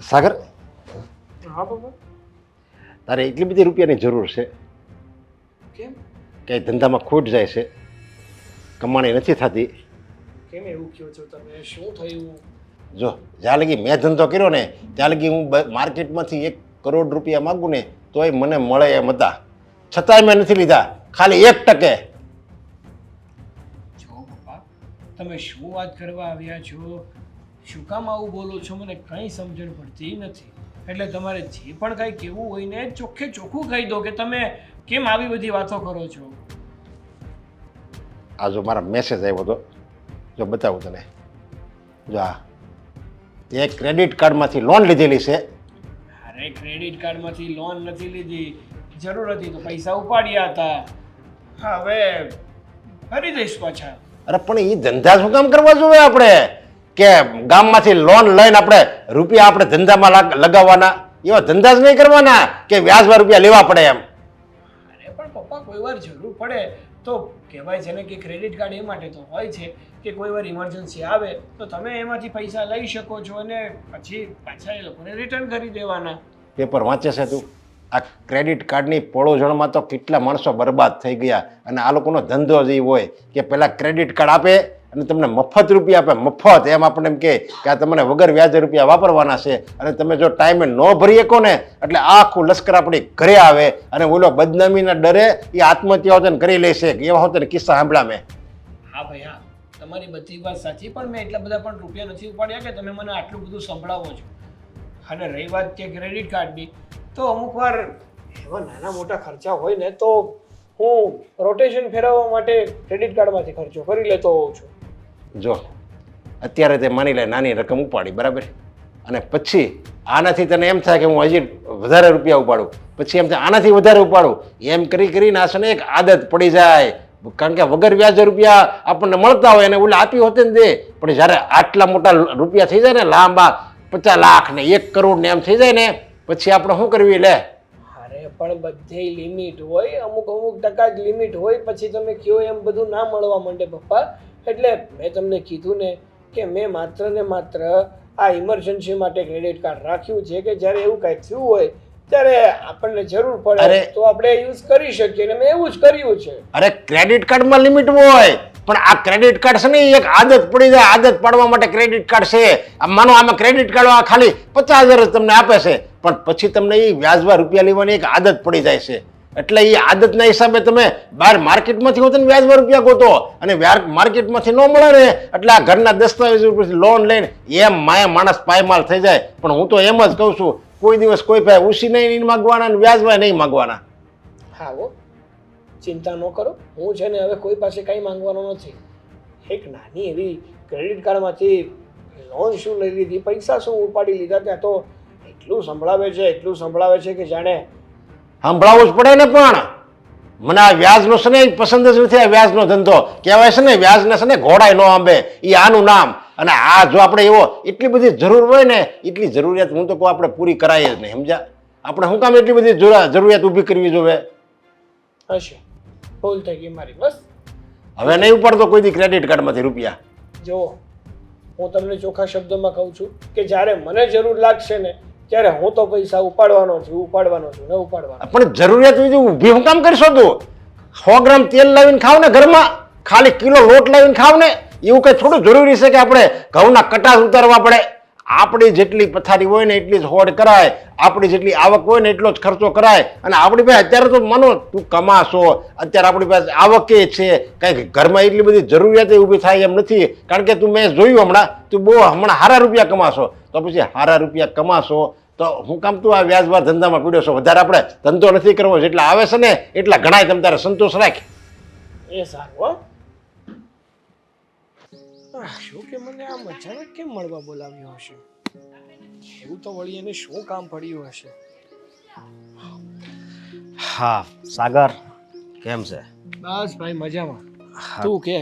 સાગર, હા પપ્પા. તારે એટલી બધી રૂપિયાની જરૂર છે કેમ? કે ધંધામાં ખોટ જાય છે, કમાણી નથી થતી. કેમ એવું કહો છો તમે? શું થયું? જો જ્યાં લગી મેં ધંધો કર્યો ને ત્યાં લગી હું માર્કેટમાંથી 1 કરોડ રૂપિયા માગું ને તોય મને મળે એમ હતા, છતાંય મેં નથી લીધા, ખાલી 1%. જો પપ્પા, તમે શું વાત કરવા આવ્યા છો? શું કામ આવું બોલો છો? મને કંઈ સમજણ પડતી નથી. એટલે તમારે જે પણ કંઈ કહેવું હોય ને ચોખ્ખે ચોખ્ખું કહી દો કે તમે કેમ આવી બધી વાતો કરો છો. આ જો મારા મેસેજ આવ્યો હતો, જો બતાવું તને. જો આ તે ક્રેડિટ કાર્ડમાંથી લોન લીધેલી છે. અરે ક્રેડિટ કાર્ડમાંથી લોન નથી લીધી, જરૂર હતી તો પૈસા ઉપાડ્યા હતા. હવે ભરી દઈશ પાછા. અરે પણ એ ધંધા શું કામ કરવા જોઈએ આપણે? કે ગામમાંથી લોન લઈને આપણે રૂપિયા આપણે ધંધામાં લગાવવાના? એવા ધંધા જ નહીં કરવાના કે વ્યાજમાં રૂપિયા લેવા પડે એમ. અરે પણ પપ્પા, કોઈ વાર જરૂર પડે તો કહેવાય છે ને કે ક્રેડિટ કાર્ડ એ માટે તો હોય છે કે કોઈ વાર ઇમરજન્સી આવે તો તમે એમાંથી પૈસા લઈ શકો છો અને પછી પાછા એ લોકોને રિટર્ન કરી દેવાના. પેપર વાંચે છે તું? આ ક્રેડિટ કાર્ડની પળોજણમાં તો કેટલા માણસો બરબાદ થઈ ગયા. અને આ લોકોનો ધંધો જ એ હોય કે પહેલાં ક્રેડિટ કાર્ડ આપે અને તમને મફત રૂપિયા આપે, મફત. એમ આપણને એમ કે આ તમને વગર વ્યાજે રૂપિયા વાપરવાના છે, અને તમે જો ટાઈમે ન ભરી શકો ને એટલે આખું લશ્કર આપણી ઘરે આવે અને ઓલો બદનામીના ડરે એ આત્મહત્યાઓ કરી લેશે. એવા હોતે કિસ્સા સાંભળ્યા મેં. હા ભાઈ હા, તમારી બધી વાત સાચી, પણ મેં એટલા બધા પણ રૂપિયા નથી ઉપાડ્યા કે તમે મને આટલું બધું સંભળાવો છો. અને રહી વાત કે ક્રેડિટ કાર્ડની, તો અમુક વાર એવા નાના મોટા ખર્ચા હોય ને તો હું રોટેશન ફેરવવા માટે ક્રેડિટ કાર્ડમાંથી ખર્ચો કરી લેતો હોઉં છું. જો અત્યારે તે માની લે નાની રકમ ઉપાડી, બરાબર, અને પછી આનાથી તને એમ થાય કે હું હજી વધારે રૂપિયા ઉપાડું, પછી એમ થાય આનાથી વધારે ઉપાડું, એમ કરીને આ છે ને એક આદત પડી જાય. કારણ કે વગર વ્યાજે રૂપિયા આપણને મળતા હોય અને ઓલા આપી હોતે ને દે, પણ જ્યારે આટલા મોટા રૂપિયા થઈ જાય ને, લાંબા 50 લાખ ને 1 કરોડ ને એમ થઈ જાય ને, પછી આપણે શું કરવી? લે, અરે પણ બધે લિમિટ હોય, અમુક ટકા જ લિમિટ હોય, પછી તમે કયો એમ બધું ના મળવા માંડે પપ્પા. એટલે મેં તમને કીધું ને કે મેં માત્ર ને માત્ર આ ઇમરજન્સી માટે ક્રેડિટ કાર્ડ રાખ્યું છે કે જ્યારે એવું કાંઈ થયું હોય ત્યારે આપણને જરૂર પડે તો આપણે યુઝ કરી શકીએ, અને મેં એવું જ કર્યું છે. અરે ક્રેડિટ કાર્ડમાં લિમિટ હોય, પણ આ ક્રેડિટ કાર્ડ છે ને એક આદત પડી જાય. આદત પાડવા માટે ક્રેડિટ કાર્ડ છે. માનો આમાં ક્રેડિટ કાર્ડ ખાલી 50,000 જ તમને આપે છે, પણ પછી તમને એ વ્યાજમાં રૂપિયા લેવાની એક આદત પડી જાય છે. એટલે એ આદતના હિસાબે તમે બહાર માર્કેટમાંથી હોતો ને વ્યાજમાં રૂપિયા ગોતો, અને માર્કેટમાંથી ન મળે ને એટલે આ ઘરના દસ્તાવેજ ઉપરથી લોન લઈને એમ માણસ પાયમાલ થઈ જાય. પણ હું તો એમ જ કહું છું, કોઈ દિવસ કોઈ પાસે ઉછી નહીં માગવાના અને વ્યાજમાં નહીં માગવાના. હા હો, ચિંતા ન કરો, હું છે ને હવે કોઈ પાસે કંઈ માંગવાનો નથી. એક નાની એવી ક્રેડિટ કાર્ડમાંથી લોન શું લઈ લીધી, પૈસા શું ઉપાડી લીધા, ત્યાં તો એટલું સંભળાવે છે કે જાણે સંભળાવવું જ પડે ને. પણ મને આ વ્યાજનો છે ને પસંદ જ નથી. આ વ્યાજનો ધંધો કહેવાય છે ને, વ્યાજને છે ને ઘોડાય ન આંબે, એ આનું નામ. અને આ જો આપણે એવો એટલી બધી જરૂર હોય ને, એટલી જરૂરિયાત હું તો કહું આપણે પૂરી કરાય જ નહીં. સમજ્યા? આપણે શું કામ એટલી બધી જરૂરિયાત ઊભી કરવી જોઈએ? હશે, ભૂલ થઈ ગઈ મારી, બસ. હવે નહીં ઉપાડતો કોઈ દી ક્રેડિટ કાર્ડમાંથી રૂપિયા. જો હું તમને ચોખ્ખા શબ્દોમાં કહું છું કે જ્યારે મને જરૂર લાગશે ને ત્યારે હું તો પૈસા ઉપાડવાનો છું. પણ જરૂરિયાત ઊભી હું કામ કરશો? તું 100 ગ્રામ તેલ લાવીને ખાવ ને ઘરમાં, ખાલી કિલો લોટ લાવીને ખાવ ને, એવું કઈ થોડું જરૂરી છે કે આપણે ઘઉંના કટાસ ઉતારવા પડે? આપણી જેટલી પથારી હોય ને એટલી જ હોડ કરાય, આપણી જેટલી આવક હોય ને એટલો જ ખર્ચો કરાય. અને આપણી પાસે અત્યારે તો માનો તું કમાશો, અત્યારે આપણી પાસે આવકે છે, કંઈક ઘરમાં એટલી બધી જરૂરિયાત ઊભી થાય એમ નથી. કારણ કે તું મેં જોયું હમણાં, તું બહુ હમણાં સારા રૂપિયા કમાશો, તો પછી સારા રૂપિયા કમાશો તો હું કામ તું આ વ્યાજમાં ધંધામાં પીડ્યો છો? વધારે આપણે ધંધો નથી કરવો, જેટલા આવે છે ને એટલા ઘણાય તમ તારે સંતોષ રાખ. એ સારું. શું કે મને આમ અચાનક કેમ મળવા બોલાવ્યો હશે? એવું તો વળી એને શું કામ પડ્યું હશે? હા સાગર, કેમ છે? બસ ભાઈ મજામાં. તું કે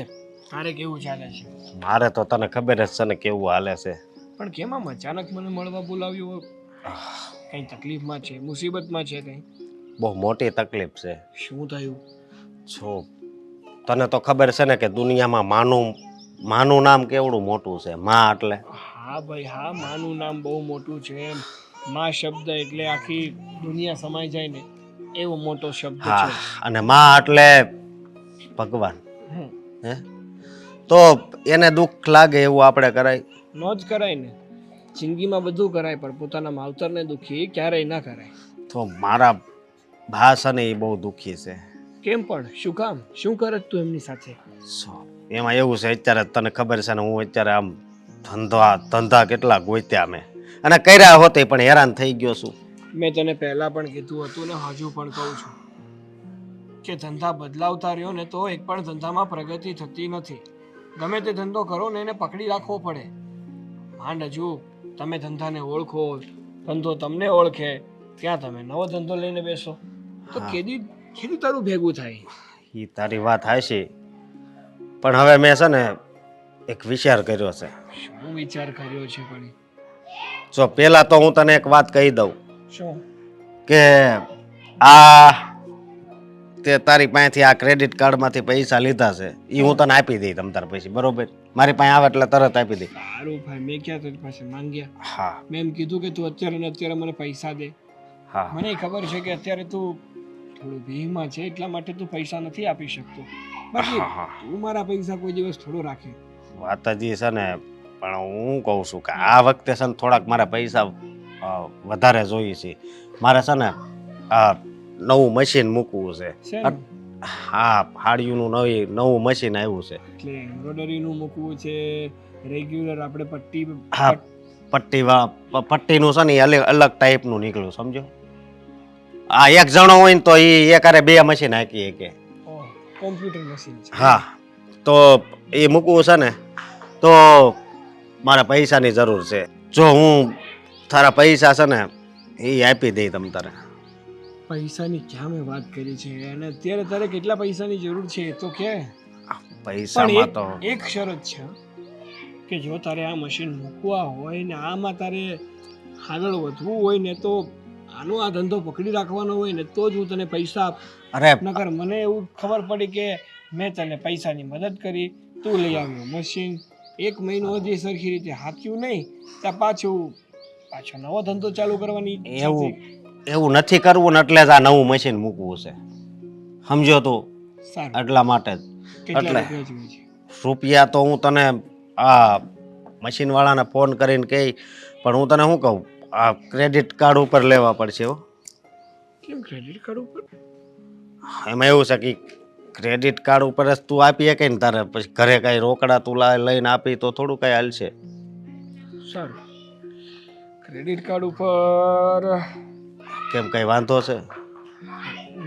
તારે કેવું ચાલે છે? મારે તો તને ખબર જ છે ને કેવું હાલે છે. પણ કેમ આમ અચાનક મને મળવા બોલાવ્યો? કઈ તકલીફમાં છે, મુસીબતમાં છે કઈ? બહુ મોટી તકલીફ છે. શું થયું? છો તને તો ખબર છે ને કે દુનિયામાં માનું નામ કેવડું મોટું છે. માં એટલે હા ભાઈ હા, માનું નામ બહુ મોટું છે એમ. માં શબ્દ એટલે આખી દુનિયા સમાઈ જાય ને એવો મોટો શબ્દ હા છે. અને માં એટલે ભગવાન. હમ, હે તો એને દુઃખ લાગે એવું આપણે કરાય? ન જ કરાય ને. જિંદગીમાં બધું કરાય પણ પોતાના માવતરને દુખી ક્યારેય ના કરાય. તો મારા ભા છે ને એ બહુ દુઃખી છે. કેમ પણ? શું કામ? શું કરત તું એમની સાથે? એમાં એવું છે, અત્યારે તને ખબર છે ને, હું અત્યારે આમ ધંધા કેટલા ગોત્યા મેં અને કર્યા હોતે પણ હેરાન થઈ ગયો છું. મેં તને પહેલા પણ કીધું હતું ને હજુ પણ કહું છું કે ધંધા બદલાવતા રહ્યો ને તો એક પણ ધંધામાં પ્રગતિ થતી નથી. ગમે તે ધંધો કરો ને એને પકડી રાખવો પડે. માંડ હજુ તમે ધંધાને ઓળખો, ધંધો તમને ઓળખે, ત્યાં તમે નવો ધંધો લઈને બેસો તો કેદી કેદી તારું ભેગું થાય. એ તારી વાત હાચી, પણ હવે મેં છે ને એક વિચાર કર્યો છે. શું વિચાર કર્યો છે પણ? જો પેલા તો હું તને એક વાત કહી દઉં શું? કે આ તે તારી પાસેથી આ ક્રેડિટ કાર્ડમાંથી પૈસા લીધા છે એ હું તને આપી દઈ તમ તાર પછી, બરોબર? મારી પાસે આવે એટલે તરત આપી દઈ. સારું ભાઈ, મેં ક્યાં તારી પાસે માંગ્યા? હા મેં એમ કીધું કે તું અત્યારે ને અત્યારે મને પૈસા દે. હા મને ખબર છે કે અત્યારે તું થોડું ભીમાં છે એટલા માટે તું પૈસા નથી આપી શકતો. બાકી હા, હા. તું મારા પૈસા કોઈ દિવસ થોડો રાખે. વાત જ છે ને, પણ હું કહું છું કે આ વખતે છે ને થોડાક મારે પૈસા વધારે જોઈએ છે. મારે છે ને આ નવું મશીન મૂકવું છે. શેનું? હા, હાડિયુંનું નવું મશીન આવ્યું છે. એટલે એમ્બ્રોઇડરીનું મૂકવું છે, રેગ્યુલર આપણે પટ્ટી હા, પટ્ટીનું છે ને એ અલગ ટાઈપનું નીકળ્યું, સમજો? આ એક જણો હોય ને તો એ એકારે બે મશીન હાકી શકે. કોમ્પ્યુટર મશીન છે. હા, તો એ મૂકવું છે ને તો મારે પૈસાની જરૂર છે. જો હું તારા પૈસા છે ને એ આપી દઈ તમ તારે. પૈસાની ક્યાં મેં વાત કરી છે અને અત્યારે તારે કેટલા પૈસાની જરૂર છે એ તો કે. પૈસામાં તો પણ એક શરત છે કે જો તારે આ મશીન મૂકવા હોય ને આમાં તારે આગળ વધવું હોય ને તો આનો આ ધંધો પકડી રાખવાનો હોય ને તો જ હું તને પૈસા આપ. અરે નકર મને એવું ખબર પડી કે મેં તને પૈસાની મદદ કરી, તું લઈ આવ્યો મશીન, 1 મહિનો હજી સરખી રીતે હાંક્યું નહીં ત્યાં પાછો નવો ધંધો ચાલુ કરવાની ઈચ્છા થઈ. એવું નથી કરવું ને એટલે જ આ નવું મશીન મૂકવું છે, સમજો તું? સારું, એટલા માટે જ. કેટલા એટલે રૂપિયા જોઈએ છે? રૂપિયા તો હું તને આ મશીન વાળાને ફોન કરીને કહી, પણ હું તને શું કહું, આ ક્રેડિટ કાર્ડ ઉપર લેવા પડશે હો. કેમ ક્રેડિટ કાર્ડ ઉપર? એમાં એવું છે કે ક્રેડિટ કાર્ડ ઉપર જ તું આપી શકે ને, તારે પછી ઘરે કાંઈ રોકડા તું લઈને આપી તો થોડું કાંઈ હાલશે. સારું, ક્રેડિટ કાર્ડ ઉપર કેમ કઈ વાંધો છે?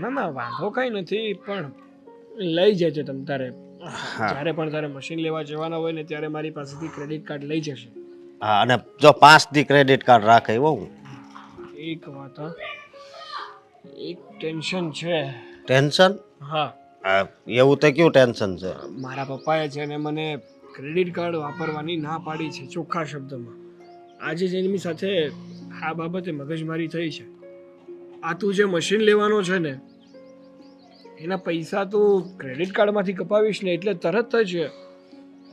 ના વાંધો કઈ નથી, પણ લઈ જજે તમ તારે. હા. જ્યારે પણ તારે મશીન લેવા જવાના હોય ને ત્યારે મારી પાસેથી ક્રેડિટ કાર્ડ લઈ જશે. હા, અને જો 5 દી ક્રેડિટ કાર્ડ રાખે હો હું. એક વાત હા, એક ટેન્શન છે. ટેન્શન? હા, એવું તો કયું ટેન્શન છે? મારા પપ્પાએ છે ને મને ક્રેડિટ કાર્ડ વાપરવાની ના પાડી છે ચોખ્ખા શબ્દમાં. આજે જ એની સાથે આ બાબતે મગજમારી થઈ છે. આ તું જે મશીન લેવાનો છે ને એના પૈસા તું ક્રેડિટ કાર્ડમાંથી કપાવીશ ને એટલે તરત જ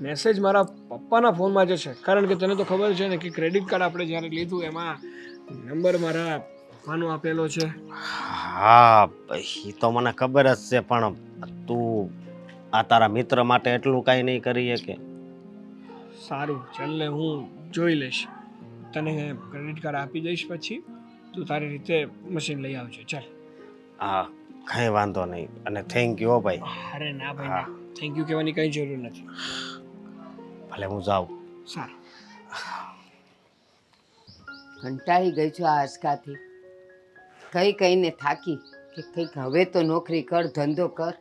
મેસેજ મારા પપ્પાના ફોનમાં જશે. કારણ કે તને તો ખબર છે ને કે ક્રેડિટ કાર્ડ આપણે જ્યારે લીધું એમાં નંબર મારા પપ્પાનો આપેલો છે. હા, એ તો મને ખબર જ છે, પણ તું આ તારા મિત્ર માટે એટલું કાંઈ નહીં કરી શકે? સારું, ચાલ ને હું જોઈ લઈશ. તને ક્રેડિટ કાર્ડ આપી દઈશ પછી તું તારી રીતે મશીન લઈ આવજો. ચાલ. હા, કંઈ વાંધો નહીં, અને થેન્ક યુ હો ભાઈ. અરે ના ભાઈ ના, થેન્ક યુ કહેવાની કંઈ જરૂર નથી. ભલે હું જાઉં. સારું. કંટાળી ગઈ છું આ આંચકાથી. કહીને થાકી કે કંઈક હવે તો નોકરી કર, ધંધો કર,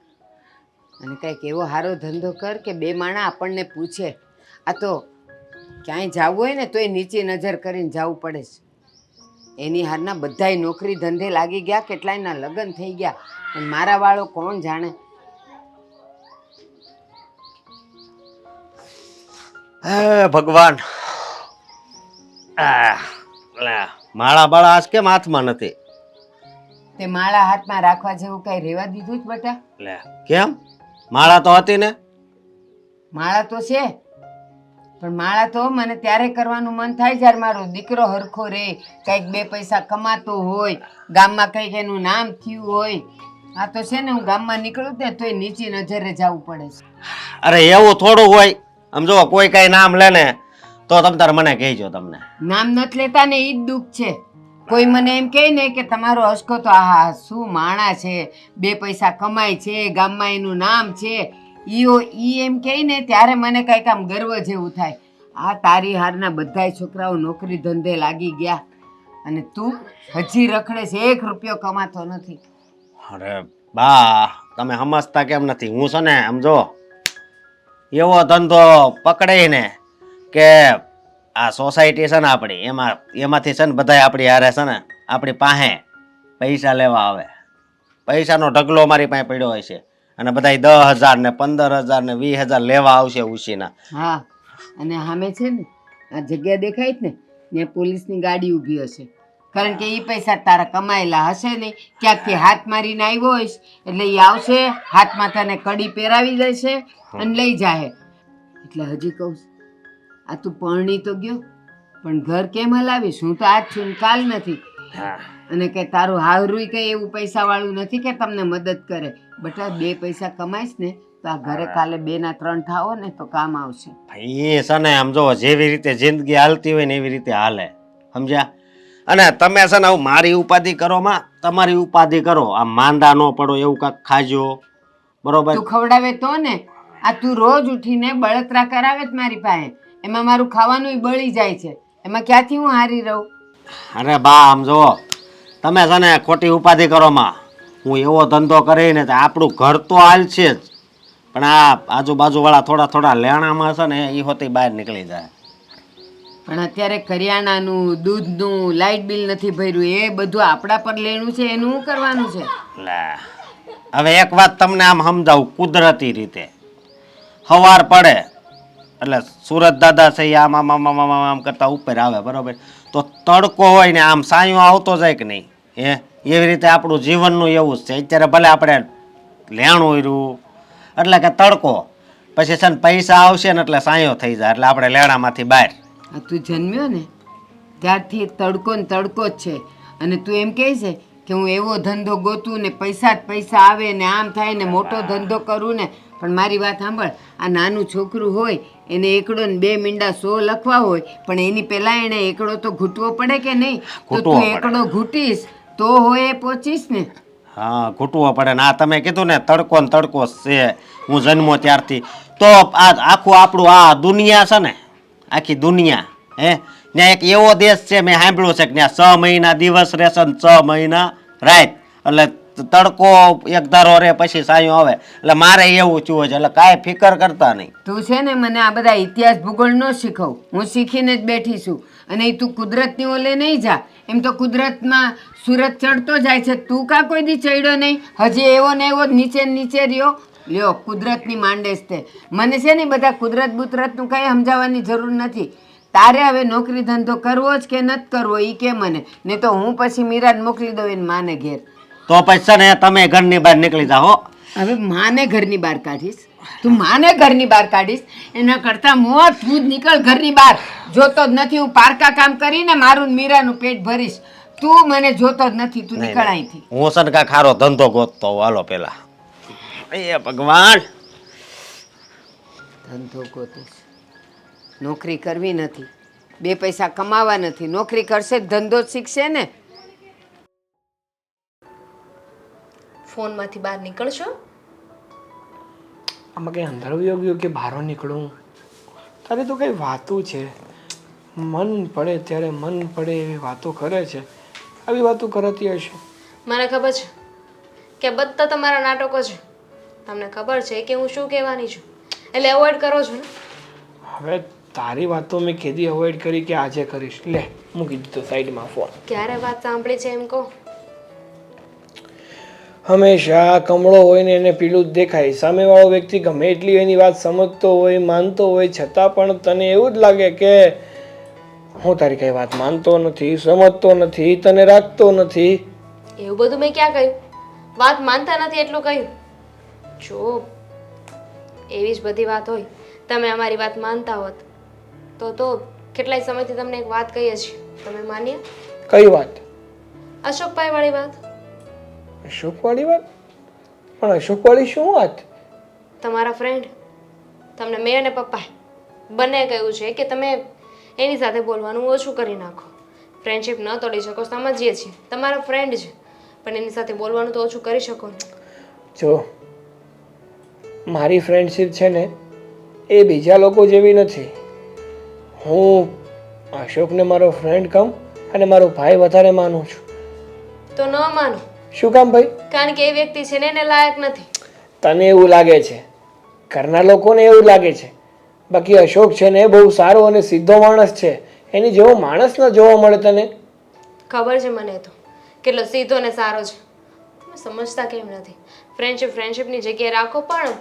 અને કંઈક એવો સારો ધંધો કર કે 2 માણા આપણને પૂછે. આ તો ક્યાંય જવું હોય ને તોય નીચે નજર કરીને જવું પડે છે. એની હારના બધાય નોકરી ધંધે લાગી ગયા, કેટલાયના લગ્ન થઈ ગયા, અને મારા વાળો કોણ જાણે. હે ભગવાન, માળા બાળા આજ કેમ હાથમાં નથી? તે માળા હાથમાં રાખવા જેવું કઈ રેવા દીધું જ બટા? લે કેમ? માળા તો હતી ને. માળા તો છે પણ માળા તો મને ત્યારે કરવાનું મન થાય જ્યારે મારો દીકરો હરખો રહે, કંઈક બે પૈસા કમાતો હોય, ગામમાં કંઈક એનું નામ થયું હોય. આ તો છે ને હું ગામમાં નીકળું ને તોય નીચી નજરે જવું પડે છે. અરે એવું થોડું હોય. આમ જો કોઈ કઈ નામ લે ને તો તમ તાર મને કહેજો. તમને નામ નથી લેતા ને એ જ દુઃખ છે. કોઈ મને એમ કહે ને કે તમારો અસકો તો આહા શું માણા છે, બે પૈસા કમાય છે, ગામમાં એનું નામ છે, ઈ એમ કહે ને ત્યારે મને કંઈક આમ ગર્વ જેવું થાય. આ તારી હારના બધાય છોકરાઓ નોકરી ધંધે લાગી ગયા અને તું હજી રખડે છે, 1 રૂપિયો કમાતો નથી. અરે બા તમે સમજતા કેમ નથી? હું છે ને આમ જો એવો ધંધો પકડાઈને કે આ સોસાયટી છે ને આપણી એમાંથી છે ને બધા આપણી હારે છે ને આપણી પાસે પૈસા લેવા આવે. પૈસાનો ઢગલો મારી પાસે પડ્યો હોય છે અને બધા 10,000 ને 15,000 ને 20,000 લેવા આવશે ઉછીના. હા, અને સામે છે ને આ જગ્યા દેખાય જ ને ત્યાં પોલીસની ગાડી ઊભી હશે, કારણ કે એ પૈસા તારા કમાયેલા હશે ને, ક્યાંકથી હાથ મારીને આવ્યો હોઈશ એટલે એ આવશે, હાથમાં તને કડી પહેરાવી દેશે અને લઈ જાય. એટલે હજી કહું છું, આ તું પરણી તો ગયો પણ ઘર કેમ હલાવીશ? હું તો આજ છું ને કાલ નથી. અને કે તારું હાવરું કઈ એવું પૈસા વાળું નથી કે તમને મદદ કરે. બટા 2 પૈસા કમાઈશ ને તો આ ઘરે કાલે 2 ના 3 થાઓ ને તો કામ આવશે. ભાઈ છે ને આમ જો જેવી રીતે જિંદગી હાલતી હોય ને એવી રીતે હાલે, સમજ્યા? અને તમે છે ને મારી ઉપાધિ કરો માં, તમારી ઉપાધિ કરો. આ માંદા ન પડો એવું કાંઈક ખાજો, બરોબર? તું ખવડાવે તો ને. આ તું રોજ ઉઠીને બળતરા કરાવે જ મારી પાસે, એમાં મારું ખાવાનું બળી જાય છે, એમાં ક્યાંથી હું હારી રહું? અરે બા આમ જો તમે છે ને ખોટી ઉપાધિ કરો માં. હું એવો ધંધો કરીને તો આપણું ઘર તો હાલશે જ, પણ આ આજુબાજુ વાળા થોડા લેણામાં છે ને એ હોતી બહાર નીકળી જાય. પણ અત્યારે કરિયાણાનું, દૂધનું, લાઇટ બિલ નથી ભર્યું, એ બધું આપણા પર લેણું છે, એનું શું કરવાનું છે? લે હવે એક વાત તમને આમ સમજાવું કુદરતી રીતે. સવાર પડે એટલે સુરત દાદા છે આમ આમ આમ આમ આમ કરતા ઉપર આવે, બરોબર? તો તડકો હોય ને આમ સાયો આવતો જાય કે નહીં, એવી રીતે આપણું જીવનનું એવું જ છે. અત્યારે ભલે આપણે લેણું રહ્યું એટલે કે તડકો, પછી છે ને પૈસા આવશે ને એટલે સાયો થઈ જાય એટલે આપણે લેણામાંથી બહાર. આ તું જન્મ્યો ને ત્યારથી તડકો ને તડકો જ છે, અને તું એમ કહે છે કે હું એવો ધંધો ગોતું ને પૈસા જ પૈસા આવે ને આમ થાય ને મોટો ધંધો કરું ને. પણ મારી વાત સાંભળ, આ નાનું છોકરું હોય એને એકડો ને 2 મીંડા 100 લખવા હોય, પણ એની પહેલાં એને એકડો તો ઘૂંટવો પડે કે નહીં? તો તું એકડો ઘૂંટીશ તો હોય એ પહોંચીશ ને. હા, ઘૂંટવો પડે ને. આ તમે કીધું ને તડકો ને તડકો છે હું જન્મો ત્યારથી, તો આ આખું આપણું આ દુનિયા છે ને, આખી દુનિયા ત્યાં એક એવો દેશ છે મેં સાંભળ્યું છે કે ત્યાં 6 મહિના દિવસ રહેશે ને 6 મહિના રાત, એટલે તડકો એક ધારો રે પછી સાયું આવે. એટલે મારે એવું થયું છે, એટલે કાંઈ ફિકર કરતા નહીં. તું છે ને મને આ બધા ઇતિહાસ ભૂગોળ ન શીખવ, હું શીખીને જ બેઠી છું. અને તું કુદરતની ઓલે નહીં જા. એમ તો કુદરતમાં સૂરજ ચડતો જાય છે, તું કાં કોઈ દી ચડ્યો નહીં? હજી એવો ને એવો નીચે નીચે રહ્યો. લ્યો કુદરતની માંડેશ તે. મને છે ને બધા કુદરત બુદરતનું કંઈ સમજાવવાની જરૂર નથી. તારે હવે નોકરી ધંધો કરવો જ કે નથી કરવો એ કે મને, ને તો હું પછી મીરાને મોકલી દઉં એને માને ઘેર. તો પછી ને તમે ઘરની બહાર નીકળી જાઓ. હવે માને ઘરની બહાર કાઢીશ? તું માને ઘરની બહાર કાઢીશ? એના કરતાં મોત તું જ નીકળ ઘરની બહાર. જોતો જ નથી, હું પારકા કામ કરીને મારું મીરાનું પેટ ભરીશ. તું મને જોતો જ નથી, તું નીકળ અહીંથી. હું છે ને કાંઈક સારો ધંધો ગોતતો હોઉં. હાલો પેલા એ ભગવાન, ધંધો ગોતીશ? નોકરી કરવી નથી, 2 પૈસા કમાવા નથી, નોકરી કરશે ધંધો જ શીખશે ને. ફોનમાંથી બહાર નીકળશો? આમાં કંઈ અંદર ગયો કે બહાર નીકળું? તારે તો કંઈ વાતું છે, મન પડે ત્યારે મન પડે એવી વાતો કરે છે. આવી વાતો કરતી હશે. મને ખબર છે કે બધા તમારા નાટકો છે. તમને ખબર છે કે હું શું કહેવાની છું, એટલે અવોઇડ કરો છો ને. હવે તારી વાતો મેં કેદી અવોઇડ કરી કે આજે કરીશ? લે મૂકી દીધો સાઈડમાં ફોન. ક્યારે વાત સાંભળી છે એમ કહો? હંમેશા કમળો હોય ને એને પીળું જ દેખાય. સામેવાળો વ્યક્તિ ગમે એટલી એની વાત સમજતો હોય, માનતો હોય, છતાં પણ તને એવું જ લાગે કે હું તારી કઈ વાત માનતો નથી, સમજતો નથી, તને રાખતો નથી. એવું બધું મેં ક્યાં કહ્યું? વાત માનતા નથી એટલું કહ્યું. જો એવી જ બધી વાત હોય તમે અમારી વાત માનતા હોત તો કેટલાય સમયથી તમને એક વાત કહીએ છીએ તમે માન્યા? કઈ વાત? અશોકભાઈ વાળી વાત. અશોકવાળી વાત? પણ અશોકવાળી શું વાત? તમારા ફ્રેન્ડ તમને મેં અને પપ્પાએ બંને કહ્યું છે કે તમે એની સાથે બોલવાનું ઓછું કરી નાખો. ફ્રેન્ડશિપ ન તોડી શકો સમજીએ છીએ, તમારા ફ્રેન્ડ છે, પણ એની સાથે બોલવાનું તો ઓછું કરી શકો ને. જો મારી ફ્રેન્ડશિપ છે ને એ બીજા લોકો જેવી નથી. હું અશોકને મારો ફ્રેન્ડ કહું અને મારો ભાઈ વધારે માનું છું. તો ન માનો. શું કામ ભાઈ? કારણ કે એ વ્યક્તિ છે ને એને લાયક નથી. તને એવું લાગે છે, ઘરના લોકોને એવું લાગે છે. બાકી અશોક છે ને એ બહુ સારો અને સીધો માણસ છે. એની જેવો માણસ ન જોવા મળે તને. ખબર છે મને તો કેટલો સીધો ને સારો છે. તમે સમજતા કેમ નથી? ફ્રેન્ડશિપની જગ્યાએ રાખો, પણ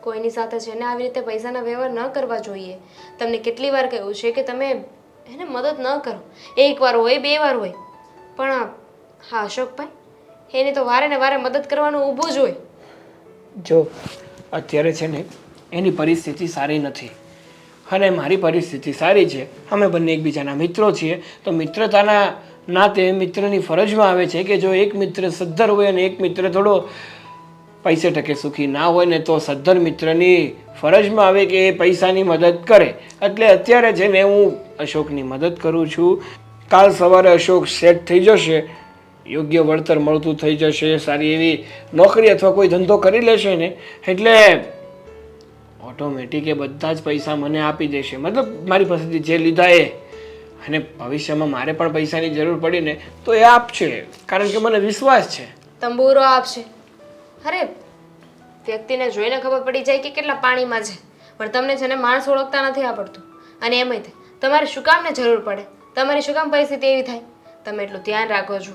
કોઈની સાથે છે ને આવી રીતે પૈસાના વ્યવહાર ન કરવા જોઈએ. તમને કેટલી વાર કહ્યું છે કે તમે એને મદદ ન કરો. એકવાર હોય, 2 વાર હોય, પણ હા અશોકભાઈ એની તો વારે ને વારે મદદ કરવાનું ઊભું જ હોય. જો અત્યારે છે ને એની પરિસ્થિતિ સારી નથી અને મારી પરિસ્થિતિ સારી છે. અમે બંને એકબીજાના મિત્રો છીએ, તો મિત્રતાના નાતે મિત્રની ફરજમાં આવે છે કે જો એક મિત્ર સદ્ધર હોય અને એક મિત્ર થોડો પૈસે ટકે સુખી ના હોય ને, તો સદ્ધર મિત્રની ફરજમાં આવે કે એ પૈસાની મદદ કરે. એટલે અત્યારે છે ને હું અશોકની મદદ કરું છું. કાલ સવારે અશોક સેટ થઈ જશે, યોગ્ય વળતર મળતું થઈ જશે, સારી એવી નોકરી અથવા કોઈ ધંધો કરી લેશે ને, એટલે ઓટોમેટિક એ બધા જ પૈસા મને આપી દેશે. મતલબ મારી પાસેથી જે લીધા એ. અને ભવિષ્યમાં મારે પણ પૈસાની જરૂર પડી ને તો એ આપશે, કારણ કે મને વિશ્વાસ છે. તંબુરો આપશે. અરે વ્યક્તિને જોઈને ખબર પડી જાય કે કેટલા પાણીમાં છે, પણ તમને છે ને માણસ ઓળખતા નથી આવડતું. અને એમાંય તે તમારે શું કામને જરૂર પડે? તમારી શું કામ પરિસ્થિતિ એવી થાય? તમે એટલું ધ્યાન રાખો છો.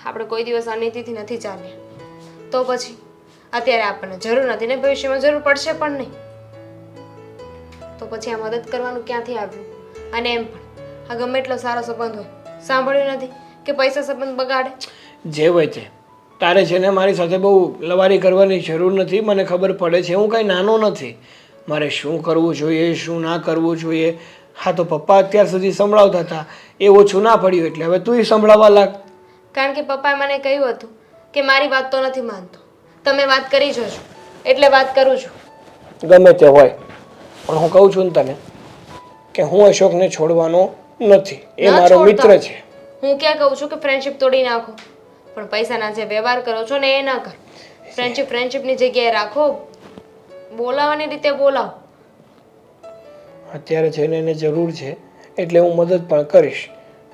આપણે કોઈ દિવસ અનીતિથી નથી ચાલ્યા, તો પછી અત્યારે આપણને જરૂર નથી ને ભવિષ્યમાં જરૂર પડશે પણ નહીં, તો પછી આ મદદ કરવાનું ક્યાંથી આવ્યું? અને એમ પણ આ ગમે એટલો સારો સંબંધ હોય, સાંભળ્યું નથી કે પૈસા સંબંધ બગાડે? જે હોય તે. તારે છે ને મારી સાથે બહુ લવારી કરવાની જરૂર નથી. મને ખબર પડે છે હું કાંઈ નાનો નથી. મારે શું કરવું જોઈએ, શું ના કરવું જોઈએ, હા તો પપ્પા અત્યાર સુધી સંભળાવતા હતા, એ ઓછું ના પડ્યું એટલે હવે તુંય સંભળાવવા લાગ. કારણ કે પપ્પાએ મને કહ્યું હતું કે મારી વાત તો નથી માનતો, તમે વાત કરી જજો, એટલે વાત કરું છું. ગમે તે હોય, પણ હું કહું છું ને તને કે હું અશોકને છોડવાનો નથી. એ ન મારો છોડતા. મિત્ર છે. હું ક્યાં કહું છું કે ફ્રેન્ડશિપ તોડી નાખો, પણ પૈસાના જે વ્યવહાર કરો છો ને એ ન કરો. ફ્રેન્ડશિપની જગ્યાએ રાખો, બોલાવવાની રીતે બોલાવો. અત્યારે છે ને એને જરૂર છે એટલે હું મદદ પણ કરીશ.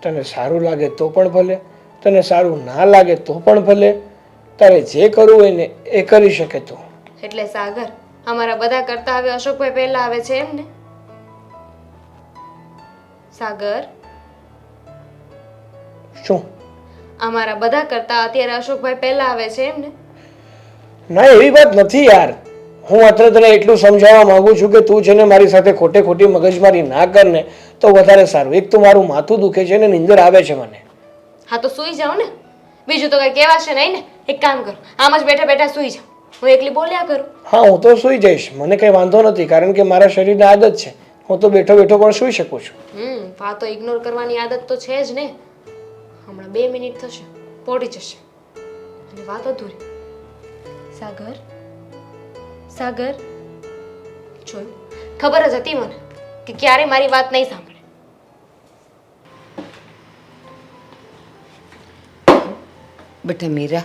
તને સારું લાગે તો પણ ભલે, તને સારું ના લાગે તો પણ ભલે. તારે જે કરવું હોય ને એ કરી શકે તું. એટલે સાગર અમારા બધા કરતા હવે અશોકભાઈ પહેલા આવે છે એમ ને? સાગર શું? અમારા બધા કરતા અત્યારે અશોકભાઈ પહેલા આવે છે એમ ને? ના, એવી વાત નથી યાર. હું માત્ર તને એટલું સમજાવવા માંગુ છું કે તું છે ને મારી સાથે ખોટે ખોટી મગજમારી ના કર ને તો વધારે સારું. એક તો મારું માથું દુખે છે ને નીંદર આવે છે મને. હા તો સૂઈ જાઓ ને, બીજું તો કઈ કહેવાશે નહીં ને. એક કામ કરો, આમ જ બેઠા બેઠા સૂઈ જાઓ, હું એકલી બોલ્યા કરું. હા, હું તો સૂઈ જઈશ, મને કંઈ વાંધો નથી, કારણ કે મારા શરીરની આદત છે. હું તો બેઠો બેઠો પણ સૂઈ શકું છું. વાતો ઇગ્નોર કરવાની આદત તો છે જ ને. હમણાં 2 મિનિટ થશે, પોડી જશે અને વાત અધૂરી. સાગર સાગર જોયું, ખબર જ હતી મને કે ક્યારે મારી વાત નહીં સાંભળે. બેટા મીરા,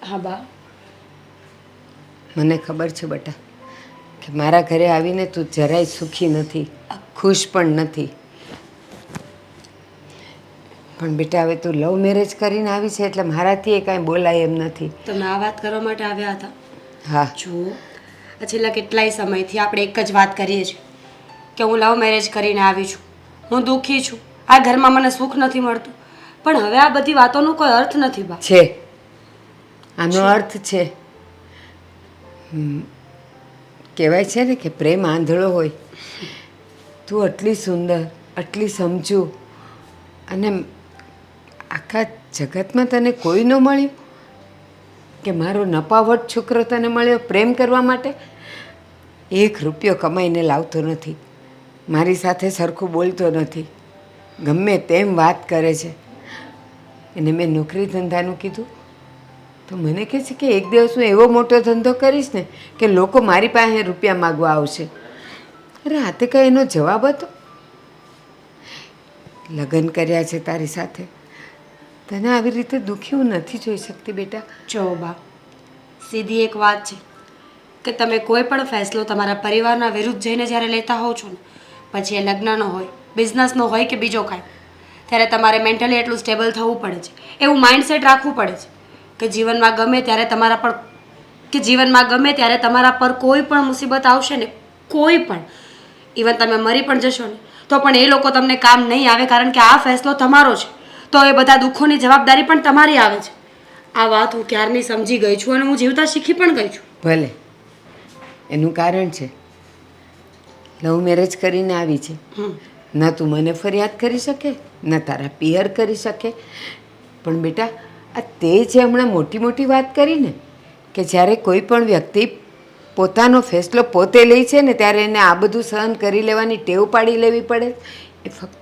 હા બા. મને ખબર છે બેટા કે મારા ઘરે આવીને તું જરાય સુખી નથી, ખુશ પણ નથી. પણ બેટા હવે તું લવ મેરેજ કરીને આવી છે એટલે મારાથી એ કાંઈ બોલાય એમ નથી. તમે આ વાત કરવા માટે આવ્યા હતા? હા. જો આ છેલ્લા કેટલાય સમયથી આપણે એક જ વાત કરીએ છીએ કે હું લવ મેરેજ કરીને આવી છું, હું દુઃખી છું, આ ઘરમાં મને સુખ નથી મળતું. પણ હવે આ બધી વાતોનો કોઈ અર્થ નથી બા. છે, આનો અર્થ છે. કહેવાય છે ને કે પ્રેમ આંધળો હોય. તું આટલી સુંદર, આટલી સમજુ અને આખા જગતમાં તને કોઈ ન મળ્યું કે મારો નપાવટ છોકરો તને મળ્યો પ્રેમ કરવા માટે? એક રૂપિયો કમાઈને લાવતો નથી, મારી સાથે સરખું બોલતો નથી, ગમે તેમ વાત કરે છે. એને મેં નોકરી ધંધાનું કીધું તો મને કહે છે કે એક દિવસ હું એવો મોટો ધંધો કરીશ ને કે લોકો મારી પાસે રૂપિયા માગવા આવશે. અરે આ તે કંઈ એનો જવાબ હતો? લગ્ન કર્યા છે તારી સાથે, તને આવી રીતે દુઃખી હું નથી જોઈ શકતી બેટા. જો બા, સીધી એક વાત છે કે તમે કોઈ પણ ફેસલો તમારા પરિવારના વિરુદ્ધ જઈને જ્યારે લેતા હોવ છો ને, પછી એ લગ્નનો હોય, બિઝનેસનો હોય કે બીજો કાંઈ, ત્યારે તમારે મેન્ટલી એટલું સ્ટેબલ થવું પડે છે, એવું માઇન્ડસેટ રાખવું પડે છે કે જીવનમાં ગમે ત્યારે તમારા પર કોઈ પણ મુસીબત આવશે ને, કોઈ પણ, ઇવન તમે મરી પણ જશો ને તો પણ એ લોકો તમને કામ નહીં આવે, કારણ કે આ ફેસલો તમારો છે. તો એ બધા દુઃખોની જવાબદારી પણ તમારી આવે છે. આ વાત હું ક્યારની સમજી ગઈ છું અને હું જીવતા શીખી પણ ગઈ છું. ભલે, એનું કારણ છે લવ મેરેજ કરીને આવી છે. ન તું મને ફરિયાદ કરી શકે, ન તારા પિયર કરી શકે. પણ બેટા, આ તે જે હમણાં મોટી મોટી વાત કરી ને કે જ્યારે કોઈ પણ વ્યક્તિ પોતાનો ફેસલો પોતે લે છે ને ત્યારે એને આ બધું સહન કરી લેવાની ટેવ પાડી લેવી પડે, એ ફક્ત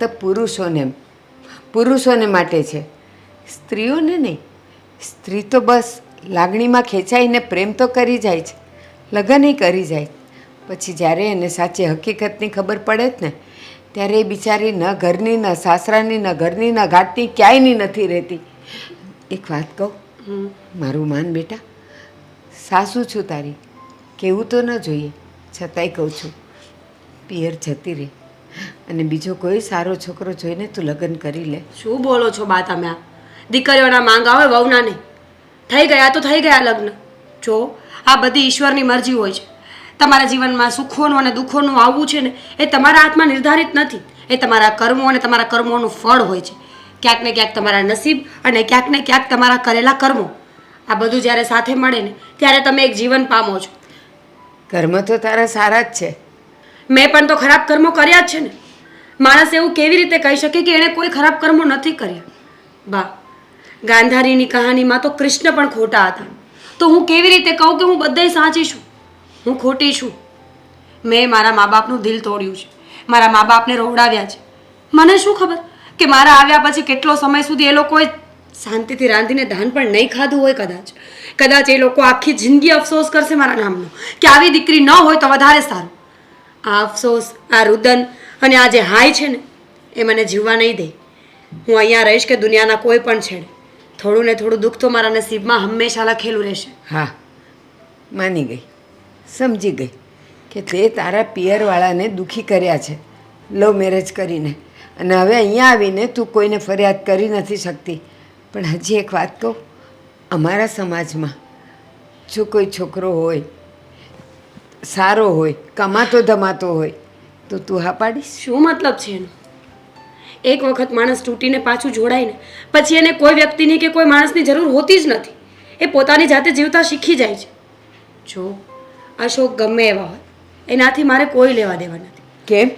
પુરુષોને માટે છે, સ્ત્રીઓને નહીં. સ્ત્રી તો બસ લાગણીમાં ખેંચાઈને પ્રેમ તો કરી જાય છે, લગ્ન કરી જાય, પછી જ્યારે એને સાચી હકીકતની ખબર પડે જ ને ત્યારે એ બિચારી ન ઘરની, ન સાસરાની, ન ઘરની, ન ઘાટની, ક્યાંયની નથી રહેતી. એક વાત કહું, મારું માન બેટા, સાસુ છું તારી, કહેવું તો ન જોઈએ, છતાંય કહું છું, પિયર જતી રહે અને બીજો કોઈ સારો છોકરો જોઈને તું લગ્ન કરી લે. શું બોલો છો બા તમે? આ દીકરીઓના માંગા હોય, વહુના નહીં. થઈ ગયા તો થઈ ગયા લગ્ન. જો આ બધી ઈશ્વરની મરજી હોય છે. તમારા જીવનમાં સુખોનું અને દુઃખોનું આવવું છે ને એ તમારા હાથમાં નિર્ધારિત નથી, એ તમારા કર્મો અને તમારા કર્મોનું ફળ હોય છે. ક્યાંક ને ક્યાંક તમારા નસીબ અને ક્યાંક ને ક્યાંક તમારા કરેલા કર્મો, આ બધું જ્યારે સાથે મળે ને ત્યારે તમે એક જીવન પામો છો. કર્મ તો તારા સારા જ છે. મેં પણ તો ખરાબ કર્મો કર્યા જ છે ને. માણસ એવું કેવી રીતે કહી શકે કે એણે કોઈ ખરાબ કર્મો નથી કર્યા? બા, ગાંધારીની કહાનીમાં તો કૃષ્ણ પણ ખોટા હતા, તો હું કેવી રીતે કહું કે હું બધાય સાચી છું? હું ખોટી છું. મેં મારા મા બાપનું દિલ તોડ્યું છે, મારા મા બાપને રોવડાવ્યા છે. મને શું ખબર કે મારા આવ્યા પછી કેટલો સમય સુધી એ લોકોએ શાંતિથી રાંધીને ધાન પણ નહીં ખાધું હોય. કદાચ એ લોકો આખી જિંદગી અફસોસ કરશે મારા નામનો કે આવી દીકરી ન હોય તો વધારે સારું. આ અફસોસ, આ રુદન અને આ જે હાય છે ને એ મને જીવવા નહીં દે. હું અહીંયા રહીશ કે દુનિયાના કોઈ પણ છેડે, થોડું ને થોડું દુઃખ તો મારા નસીબમાં હંમેશા લખેલું રહેશે. હા, માની ગઈ, સમજી ગઈ કે તે તારા પિયરવાળાને દુઃખી કર્યા છે લવ મેરેજ કરીને, અને હવે અહીંયા આવીને તું કોઈને ફરિયાદ કરી નથી શકતી. પણ હજી એક વાત કહું, અમારા સમાજમાં જો કોઈ છોકરો હોય, સારો હોય, કમાતો ધમાતો હોય તો તું હા પાડીશ? શું મતલબ છે એનો? એક વખત માણસ તૂટીને પાછું જોડાય ને પછી એને કોઈ વ્યક્તિની કે કોઈ માણસની જરૂર હોતી જ નથી. એ પોતાની જાતે જીવતા શીખી જાય છે. જો અશોક ગમે એવા હોય, એનાથી મારે કોઈ લેવા દેવા નથી. કેમ?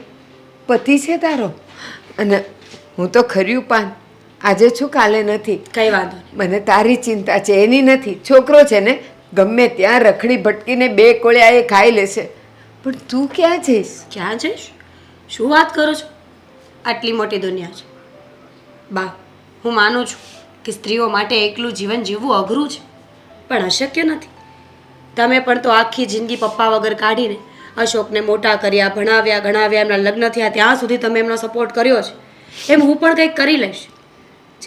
પતિ છે તારો, અને હું તો ખર્યું પાન, આજે છું કાલે નથી. કઈ વાંધો નહીં. મને તારી ચિંતા છે, એની નથી. છોકરો છે ને ગમે ત્યાં રખડી ભટકીને બે કોળિયા એ ખાઈ લેશે, પણ તું ક્યાં જઈશ? ક્યાં જઈશ? શું વાત કરો છો? આટલી મોટી દુનિયા છે બા. હું માનું છું કે સ્ત્રીઓ માટે એકલું જીવન જીવવું અઘરું છે, પણ અશક્ય નથી. તમે પણ તો આખી જિંદગી પપ્પા વગર કાઢીને અશોકને મોટા કર્યા, ભણાવ્યા, ગણાવ્યા, એમના લગ્ન થયા ત્યાં સુધી તમે એમનો સપોર્ટ કર્યો છે. એમ હું પણ કંઈક કરી લઈશ,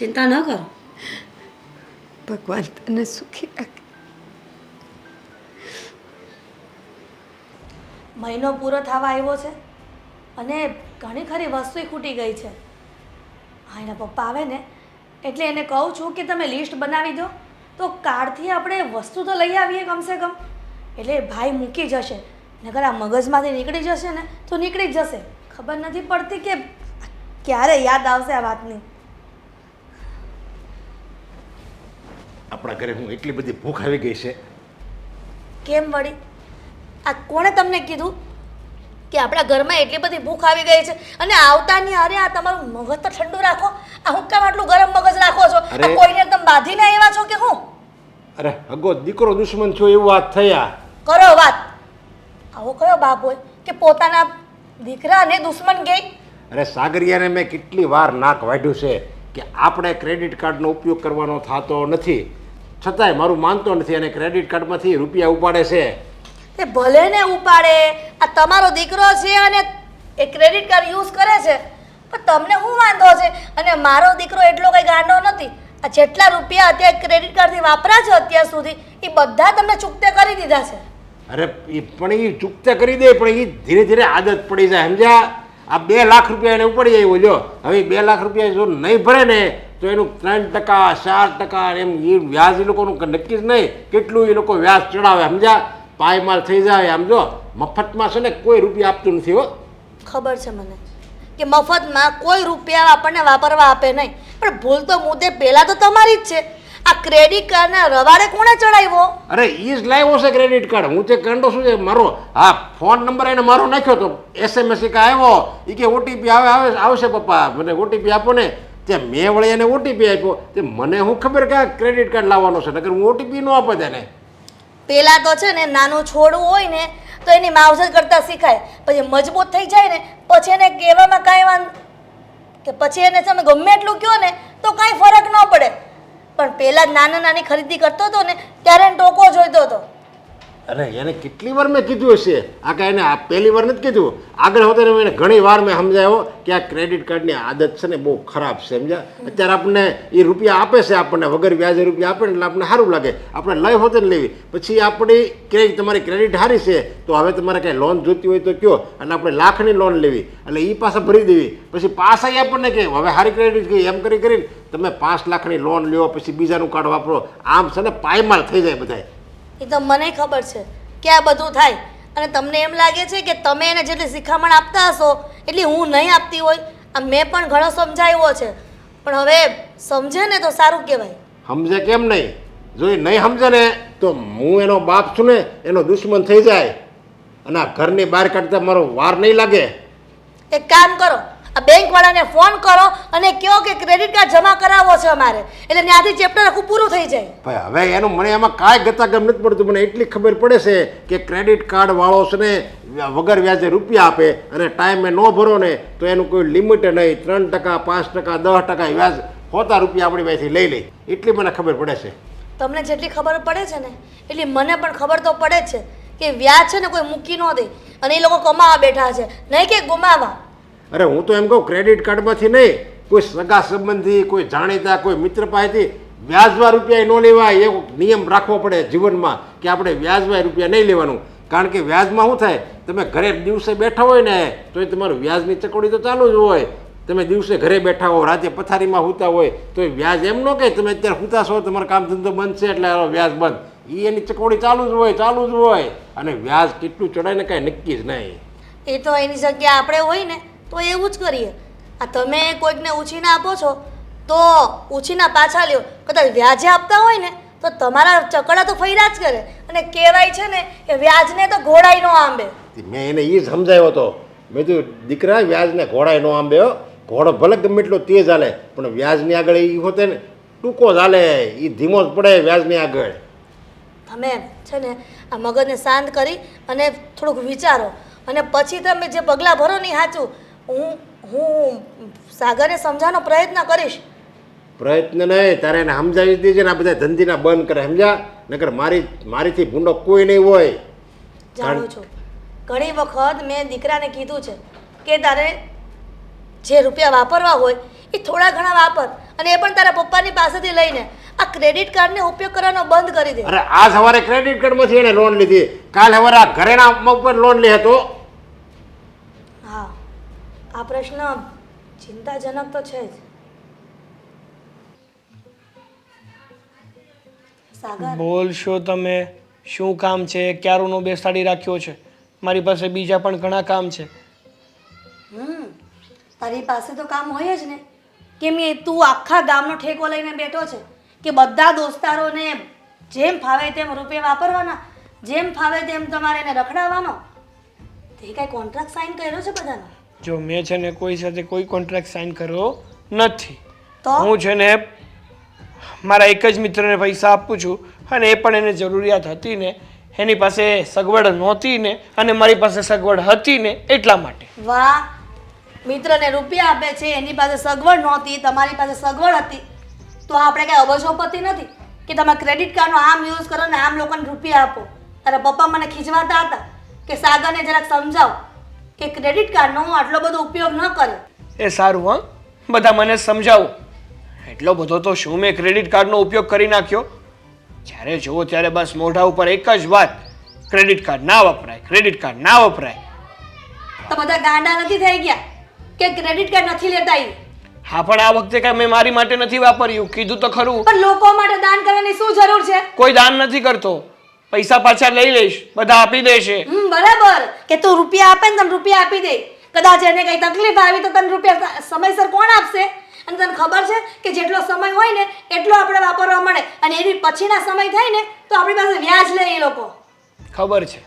ચિંતા ન કરો. ભગવાન તને સુખી રાખે. મહિનો પૂરો થવા આવ્યો છે અને ઘણી ખરી વસ્તુય ખૂટી ગઈ છે. હા, એના પપ્પા આવે ને એટલે એને કહું છું કે તમે લિસ્ટ બનાવી દો તો કારથી આપણે વસ્તુ તો લઈ આવીએ કમસે કમ. એટલે ભાઈ મૂકી જશે, નકર આ મગજમાંથી નીકળી જશે ને તો નીકળી જ જશે. ખબર નથી પડતી કે ક્યારે યાદ આવશે આ વાતની. આપણા ઘરે હું એટલી બધી ભૂખ આવી ગઈ છે. કેમ વળી? આ કોણે તમને કીધું કે આપણા ઘરમાં એટલી બધી ભૂખ આવી ગઈ છે? અને આવતાની અરે આ તમારું મગજ તો ઠંડુ રાખો. આ હું કેમ આટલું ગરમ મગજ રાખો છો? આ કોઈને તમે બાંધીને આવ્યા છો કે હું? અરે અગો દીકરો દુશ્મન છો એવું વાત થયા. કરો વાત. આવો કયો બાપ હોય કે પોતાના દીકરાને દુશ્મન કહે? અરે સાગરિયાને મેં કેટલી વાર નાક વાઢ્યું છે કે આપણે ક્રેડિટ કાર્ડનો ઉપયોગ કરવાનો થતો નથી, છતાંય મારું માનતો નથી અને ક્રેડિટ કાર્ડમાંથી રૂપિયા ઉપાડે છે. તે ભલે ને ઉપાડે, આ તમારો દીકરો છે અને એ ક્રેડિટ કાર્ડ યુઝ કરે છે, પણ તમને શું વાંધો છે? અને મારો દીકરો એટલો કંઈ ગાંડો નથી. આ જેટલા રૂપિયા અત્યારે ક્રેડિટ કાર્ડથી વાપર્યા છે અત્યાર સુધી એ બધા તમને ચૂકતે કરી દીધા છે. અરે પણ એ ચૂકતા કરી દે, પણ એ ધીરે ધીરે આદત પડી જાય, સમજ્યા? આ 2 લાખ રૂપિયા એને ઉપડી આવ્યો, જો હવે 2 લાખ રૂપિયા જો નહીં ભરે ને તો એનું 3%, 4% એમ એ વ્યાજ એ લોકોનું નક્કી જ નહીં કેટલું એ લોકો વ્યાજ ચડાવે, સમજ્યા? પાયમાલ થઈ જાય. આમ જો મફતમાં છે ને કોઈ રૂપિયા આપતું નથી હો. ખબર છે મને કે મફતમાં કોઈ રૂપિયા આપણને વાપરવા આપે નહીં, પણ ભૂલ તો મુદ્દે પહેલાં તો તમારી જ છે. આ ક્રેડિટ કાર્ડના રવાડે કોણે ચડાવ્યો? અરે એ જ લાવ્યો છે ક્રેડિટ કાર્ડ. હું તે કાંડો શું છે મારો, હા ફોન નંબર એને મારો નાખ્યો તો SMS આવ્યો, એ કે OTP આવશે પપ્પા, મને OTP આપો ને. તે મેં વળી એને OTP આપ્યો, તે મને શું ખબર કે આ ક્રેડિટ કાર્ડ લાવવાનો છે, નકર હું OTP ન આપે તેને. પહેલાં તો છે ને નાનું છોડવું હોય ને તો એની માવજત કરતાં શીખાય, પછી મજબૂત થઈ જાય ને પછી એને કહેવામાં કાંઈ વાંધો કે પછી એને તમે ગમે એટલું કહો ને તો કાંઈ ફરક ન પડે. પણ પહેલાં જ નાની ખરીદી કરતો હતો ને ત્યારે એને ટોકો જોઈતો હતો. અરે એને કેટલી વાર મેં કીધું હશે, આ કાંઈ એને આ પહેલી વાર નથી કીધું, આગળ હોતે એને ઘણી વાર મેં સમજાવ્યો કે આ ક્રેડિટ કાર્ડની આદત છે ને બહુ ખરાબ છે, સમજ્યા? અત્યારે આપણને એ રૂપિયા આપે છે, આપણને વગર વ્યાજે રૂપિયા આપે ને એટલે આપણને સારું લાગે, આપણે લઈ હોતે ને લેવી. પછી આપણી તમારી ક્રેડિટ સારી છે તો હવે તમારે કાંઈ લોન જોઈતી હોય તો કયો, એટલે આપણે લાખની લોન લેવી એટલે એ પાછા ભરી દેવી. પછી પાછા આપણને કે હવે સારી ક્રેડિટ ગઈ એમ કરીને તમે 5 લાખની લોન લ્યો, પછી બીજાનું કાર્ડ વાપરો, આમ છે ને પાયમાલ થઈ જાય બધાય. એ તો મને ખબર છે કે આ બધું થાય, અને તમને એમ લાગે છે કે તમે એને જેટલી શિખામણ આપતા હશો એટલી હું નહીં આપતી હોય. આ મેં પણ ઘણો સમજાવ્યો છે, પણ હવે સમજે ને તો સારું કહેવાય. સમજે કેમ નહીં? જો એ નહીં સમજે ને તો હું એનો બાપ છું ને એનો દુશ્મન થઈ જાય અને આ ઘરની બહાર કાઢતા મારો વાર નહીં લાગે. એક કામ કરો, આ બેંકવાળાને ફોન કરો અને કહો કે ક્રેડિટ કાર્ડ જમા કરાવવો છે અમારે, એટલે ત્યાંથી ચેપ્ટર આખું પૂરું થઈ જાય. ભાઈ હવે એનું મને એમાં કાંઈ ગતાગમ નથી પડતું. મને એટલી ખબર પડે છે કે ક્રેડિટ કાર્ડ વાળો છે ને વગર વ્યાજે રૂપિયા આપે અને ટાઈમે ન ભરો ને તો એનું કોઈ લિમિટ નહીં, 3%, 5%, 10% વ્યાજ હોતા રૂપિયા આપણી પાસેથી લઈ લે, એટલી મને ખબર પડે છે. તમને જેટલી ખબર પડે છે ને એટલી મને પણ ખબર તો પડે જ છે કે વ્યાજ છે ને કોઈ મૂકી ન દે, અને એ લોકો કમાવા બેઠા છે, નહીં કે ગુમાવા. અરે હું તો એમ કહું ક્રેડિટ કાર્ડમાંથી નહીં, કોઈ સગા સંબંધી, કોઈ જાણીતા, કોઈ મિત્ર પાસેથી વ્યાજમાં રૂપિયા ન લેવાય, એવો નિયમ રાખવો પડે જીવનમાં કે આપણે વ્યાજમાં રૂપિયા નહીં લેવાનું. કારણ કે વ્યાજમાં શું થાય, તમે ઘરે દિવસે બેઠા હોય ને તો એ તમારું વ્યાજની ચકોડી તો ચાલુ જ હોય. તમે દિવસે ઘરે બેઠા હો, રાતે પથારીમાં સૂતા હોય તો એ વ્યાજ એમ ન કહે તમે અત્યારે સૂતા છો તમારો કામ ધંધો બંધ છે એટલે વ્યાજ બંધ, એની ચકોડી ચાલુ જ હોય. અને વ્યાજ કેટલું ચડાય ને કાંઈ નક્કી જ નહીં. એ તો એની જગ્યા આપણે હોય ને તો એવું જ કરીએ. આ તમે કોઈકને ઉછીના આપો છો તો ઉછીના પાછા લ્યો, કદાચ વ્યાજે આપતા હોય ને તો તમારા ચકડા તો ફર્યા જ કરે. અને કહેવાય છે ને કે વ્યાજને તો ઘોડાઈ નો આંબે. મેં એને એ જ સમજાવ્યો હતો, મેં તો દીકરા વ્યાજને ઘોડાય ન આંબે હો, ઘોડો ભલે ગમે એટલો તેજ હાલે પણ વ્યાજની આગળ એ હોતે ને ટૂંકો જ હાલે, એ ધીમો જ પડે વ્યાજની આગળ. તમે છે ને આ મગજને શાંત કરી અને થોડુંક વિચારો અને પછી તમે જે પગલાં ભરો નહીં સાચું. હું સાગરને સમજાવવાનો પ્રયત્ન કરીશ. પ્રયત્ન નહીં, તારે એને સમજાવી દેજે ને આ બધા ધંધીના બંધ કરે, સમજ્યા? નકર મારીથી ભૂંડો કોઈ નહીં હોય. જાણું છું, ઘણી વખત મેં દીકરાને કીધું છે કે તારે જે રૂપિયા વાપરવા હોય એ થોડા ઘણા વાપર, અને એ પણ તારા પપ્પાની પાસેથી લઈને. આ ક્રેડિટ કાર્ડને ઉપયોગ કરવાનો બંધ કરી દે. અરે આજ સવારે ક્રેડિટ કાર્ડમાંથી એને લોન લીધી, કાલ સવારે આ ઘરેણા ઉપર લોન લે તો. હા, આ પ્રશ્ન ચિંતાજનક તો છે જ. સાગર, બોલશો તમે, શું કામ છે? ક્યારનો બેસાડી રાખ્યો છે? મારી પાસે બીજા પણ ઘણા કામ છે. તારી પાસે તો કામ હોય જ ને, કેમ એ તું આખા ગામનો ઠેકો લઈને બેઠો છે કે બધા દોસ્તારોને જેમ ફાવે તેમ રૂપિયા વાપરવાના, જેમ ફાવે તેમ તમારે એને રખડાવવાનો. તે કાંઈ કોન્ટ્રાક્ટ સાઇન કર્યો છે બધાનો? જો મેં છે ને કોઈ સાથે કોઈ કોન્ટ્રાક્ટ સાઇન કર્યો નથી. તો હું છે ને મારા એક જ મિત્રને પૈસા આપું છું, અને એ પણ એને જરૂરિયાત હતી ને એની પાસે સગવડ નહોતી ને અને મારી પાસે સગવડ હતી ને એટલા માટે. વાહ, મિત્રને રૂપિયા આપે છે, એની પાસે સગવડ નહોતી, તમારી પાસે સગવડ હતી, તો આપણે કઈ અબજોપતિ નથી કે તમે ક્રેડિટ કાર્ડનો આમ યુઝ કરો ને આમ લોકોને રૂપિયા આપો. તારા પપ્પા મને ખીજવાતા હતા કે સાગરને જરાક સમજાવ કે ક્રેડિટ કાર્ડનો આટલો બધો ઉપયોગ ન કરે. એ સારું, હા, બધા મને સમજાવો. એટલો બધો તો શું મેં ક્રેડિટ કાર્ડનો ઉપયોગ કરી નાખ્યો? જ્યારે જુઓ ત્યારે બસ મોઢા ઉપર એક જ વાત, ક્રેડિટ કાર્ડ ના વપરાય, ક્રેડિટ કાર્ડ ના વપરાય. તો બધા ગાંડા નથી થઈ ગયા કે ક્રેડિટ કાર્ડ નથી લેતા ઈ? હા, પણ આ વખતે કાંઈ મેં મારી માટે નથી વાપર્યું, કીધું તો ખરું. પણ લોકો માટે દાન કરવાની શું જરૂર છે? કોઈ દાન નથી કરતો, પૈસા પાછા લઈ લઈશ, બધા આપી દેશે. બરાબર કે તું રૂપિયા આપે ને તને રૂપિયા આપી દે. કદાચ એને કઈ તકલીફ આવી તો તને રૂપિયા સમયસર કોણ આપશે? અને તને ખબર છે કે જેટલો સમય હોય ને એટલો આપણે વાપરવા મળે, અને એની પછીના સમય થાય ને તો આપણી પાસે વ્યાજ લે એ લોકો. ખબર છે,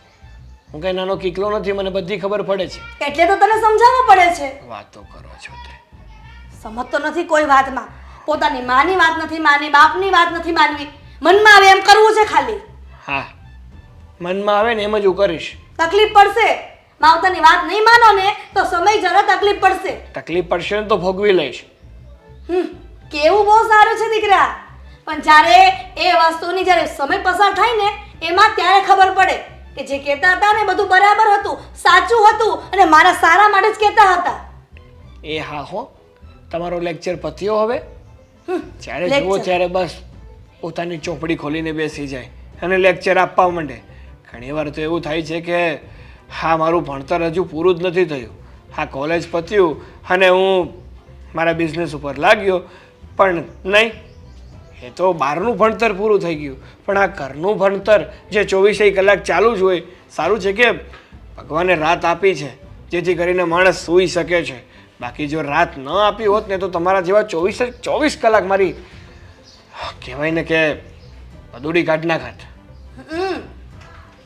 હું કઈ નાનો કીકલો નથી, મને બધી ખબર પડે છે. એટલે તો તને સમજાવવું પડે છે. વાતો કરો છો તે. સમજતો નથી કોઈ વાતમાં. પોતાની માની વાત નથી માની, બાપની વાત નથી માનવી, મનમાં આવે એમ કરવું છે ખાલી. હા, મનમાં આવે ને એમ જ હું કરીશ. તકલીફ પડશે, માવતરની વાત નહીં માનો ને તો સમય જરા તકલીફ પડશે. તકલીફ પડશે ને તો ભોગવી લઈશ. કેવું બહુ સારું છે દીકરા, પણ જ્યારે એ વસ્તુની જ્યારે સમય પસાર થાય ને એમાં ત્યારે ખબર પડે કે જે કહેતા હતા ને બધું બરાબર હતું, સાચું હતું અને મારા સારા માટે જ કહેતા હતા. એ હા હો, તમારો લેક્ચર પત્યો હવે. જ્યારે lecture. જુઓ ત્યારે બસ પોતાની ચોપડી ખોલીને બેસી જાય અને લેક્ચર આપવા માંડે. ઘણી વાર તો એવું થાય છે કે હા, મારું ભણતર હજુ પૂરું જ નથી થયું, હા કોલેજ પત્યું અને હું મારા બિઝનેસ ઉપર લાગ્યો, પણ નહીં, એ તો બહારનું ભણતર પૂરું થઈ ગયું, પણ આ ઘરનું ભણતર જે 24 કલાક ચાલુ જ હોય. સારું છે કે ભગવાને રાત આપી છે જેથી કરીને માણસ સૂઈ શકે છે, બાકી જો રાત ન આપી હોત ને તો તમારા જેવા 24 કલાક મારી કહેવાય ને કે અધૂરી કાઢ નાખાત.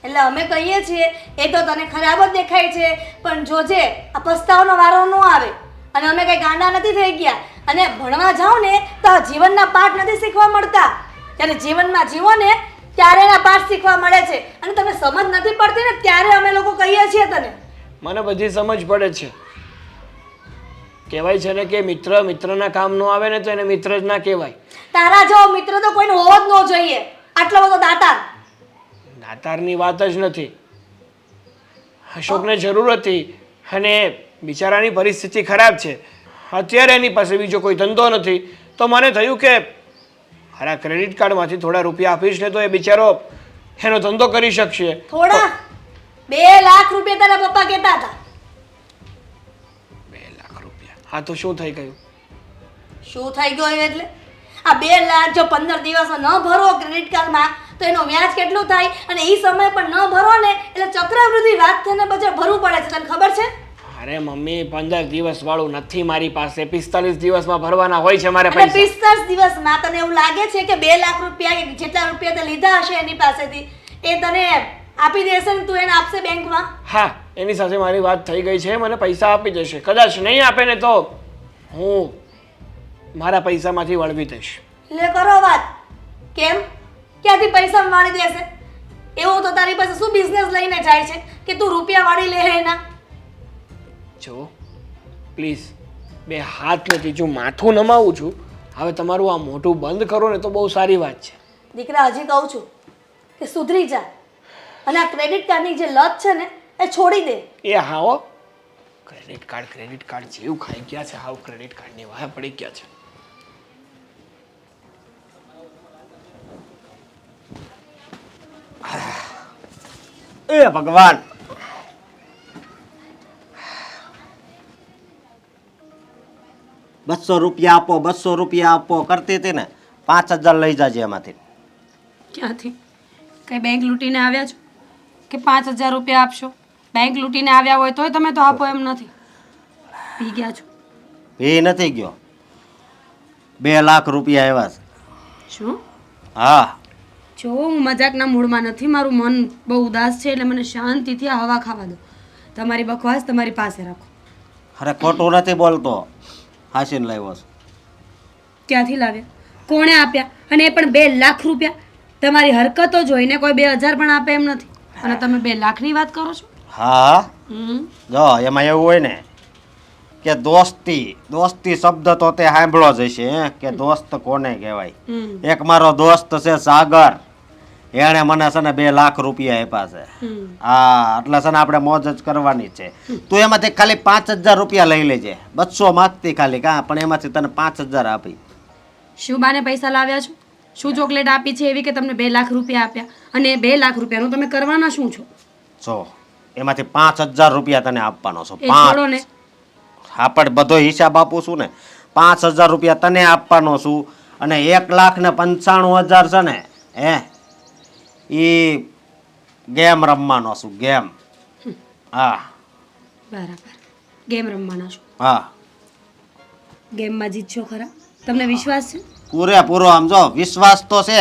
એટલે અમે કહીએ છીએ એ તો તને ખરાબ જ દેખાય છે, પણ જોજે આ પસ્તાવાનો વારો ન આવે. અને અમે કઈ ગાંડા નથી થઈ ગયા, અને ભણવા જાઓ ને તો આ જીવનના પાઠ નથી શીખવા મળતા. જ્યારે જીવનમાં જીવો ને ત્યારે એના પાઠ શીખવા મળે છે, અને તમને સમજ નથી પડતી ને ત્યારે અમે લોકો કહીએ છીએ તને. મને બધી સમજ પડે છે. કહેવાય છે ને કે મિત્ર મિત્રના કામ ન આવે ને તો એને મિત્ર જ ના કહેવાય. તારા જેવો મિત્ર તો કોઈને હોવો જ ન જોઈએ. આટલો બધો દાતાર. દાતારની વાત જ નથી. અશોકને જરૂર હતી અને બિચારાની પરિસ્થિતિ ખરાબ છે, અત્યારે એની પાસે બીજો કોઈ ધંધો નથી, તો મને થયું કે મારા ક્રેડિટ કાર્ડમાંથી થોડા રૂપિયા આપીશ ને તો એ બિચારો એનો ધંધો કરી શકશે. થોડા 2 લાખ રૂપિયા તારા પપ્પા કહેતા હતા. 2 લાખ રૂપિયા? હા, તો શું થઈ ગયું? શું થઈ ગયું એટલે આ 2 લાખ જો 15 દિવસમાં ન ભરો ક્રેડિટ કાર્ડમાં તો એનો વ્યાજ કેટલું થાય, અને એ સમય પણ ન ભરો ને એટલે ચક્રવૃદ્ધિ વાત થઈને પછી ભરવું પડે છે. તને ખબર છે? અરે મમ્મી, 15 દિવસ વાળું નથી મારી પાસે, 45 દિવસમાં ભરવાના હોય છે મારે અને પૈસા. 45 દિવસમાં તને એવું લાગે છે કે 2 લાખ રૂપિયા કે જેટલા રૂપિયા તે લીધા હશે એની પાસેથી એ તને આપી દેશે ને તું એને આપશે બેંકમાં? હા, એની સાથે મારી વાત થઈ ગઈ છે, મને પૈસા આપી દેશે. કદાચ નહીં આપે ને તો હું મારા પૈસામાંથી વળવી દઈશ. લે કરો વાત. કેમ? ક્યાંથી પૈસા વાળી દેશે? એવું તો તારી પાસે શું બિઝનેસ લઈને જાય છે કે તું રૂપિયા વાળી લે એના? જો પ્લીઝ, 2 હાથ નથી, જો માથું નમાવું છું. હવે તમારું આ મોઢું બંધ કરો ને તો બહુ સારી વાત છે. દીકરા, હજી કહું છું કે સુધરી જા અને આ ક્રેડિટ કાર્ડની જે લત છે ને એ છોડી દે. એ હા હો, ક્રેડિટ કાર્ડ જેવું ખાઈ ગયા છે, હાવ ક્રેડિટ કાર્ડની વાહ પડી ગયા છે. એ ભગવાન, ₹200 આપો કરતી હતી ને, 5000 લઈ જાજે એમાંથી. ક્યાંથી? કઈ બેંક લૂંટીને આવ્યા છો કે 5000 રૂપિયા આપશો? બેંક લૂંટીને આવ્યા હોય તોય તમે તો આપો એમ નથી. પી ગયા છો? એ નથી ગયો, 2 લાખ રૂપિયા આવ્યા છે. શું? હા. જો હું મજાકના મૂડમાં નથી, મારું મન બહુ ઉદાસ છે એટલે મને શાંતિથી આ હવા ખાવા દો. તમારી બકવાસ તમારી પાસે રાખો. અરે ખોટું નથી બોલતો, હાસીને લાવ્યો છે. ક્યાંથી લાવ્યા? કોણે આપ્યા? અને એ પણ 2 લાખ રૂપિયા? તમારી હરકતો જોઈને કોઈ 2000 પણ આપે એમ નથી. અને તમે 2 લાખની વાત કરો છો? હા હમ જો એમાં એવું હોય ને કે દોસ્તી શબ્દ તો તે સાંભળો જ હશે હે કે દોસ્ત કોને કહેવાય. હમ એક મારો દોસ્ત છે સાગર, એણે મને છે ને 2 લાખ રૂપિયા આપ્યા છે. હમ હા એટલે છે ને આપણે મોજ જ કરવાની છે. તું એમાંથી ખાલી 5000 રૂપિયા લઈ લેજે. 200 માંગતી ખાલી કાં, પણ એમાંથી તને 5000 આપી. શું બાને પૈસા લાવ્યા છો? શું ચોકલેટ આપી છે એવી કે તમને 2 લાખ રૂપિયા આપ્યા? અને એ 2 લાખ રૂપિયાનું તમે કરવાના શું છો? જો એમાંથી 5000 રૂપિયા તને આપવાનો છો. એ છોડો ને. આપણે બધો હિસાબ આપું છું ને. 5000 રૂપિયા તને આપવાનો છું અને 1,95,000 છે ને એ ગેમ રમવાનો છું. ગેમ. હા બરાબર. ગેમ રમવાના છો? હા ગેમમાં જીતશો ખરા? તમને વિશ્વાસ છે? પૂરેપૂરો. આમ જો વિશ્વાસ તો છે,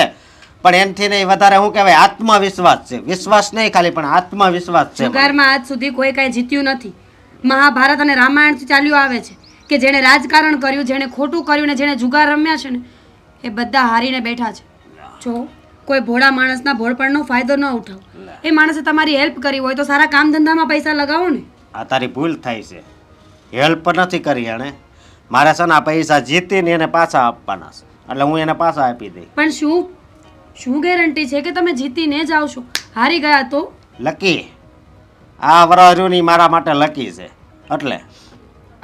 પણ એનથી નહીં વધારે શું કહેવાય, આત્મવિશ્વાસ છે. વિશ્વાસ નહીં ખાલી, પણ આત્મવિશ્વાસ છે મને. જુગારમાં આજ સુધી કોઈ કાંઈ જીત્યું નથી. મહાભારત અને રામાયણથી ચાલ્યું આવે છે કે જેણે રાજકારણ કર્યું, જેણે ખોટું કર્યું ને જેણે જુગાર રમ્યા છે ને એ બધા હારીને બેઠા છે. જો કોઈ ભોળા માણસના ભોળપણનો ફાયદો ન ઉઠાવો. એ માણસે તમારી હેલ્પ કરી હોય તો સારા કામ ધંધામાં પૈસા લગાવો ને. આ તારી ભૂલ થાય છે. હેલ્પ નથી કરી એણે. મારે છે ને આ પૈસા જીતીને એને પાછા આપવાના છે, એટલે હું એને પાછા આપી દઈ. પણ શું ગેરંટી છે કે તમે જીતીને જ આવશો? હારી ગયા તો? લકી આ વરહર્યુની મારા માટે લકી છે એટલે.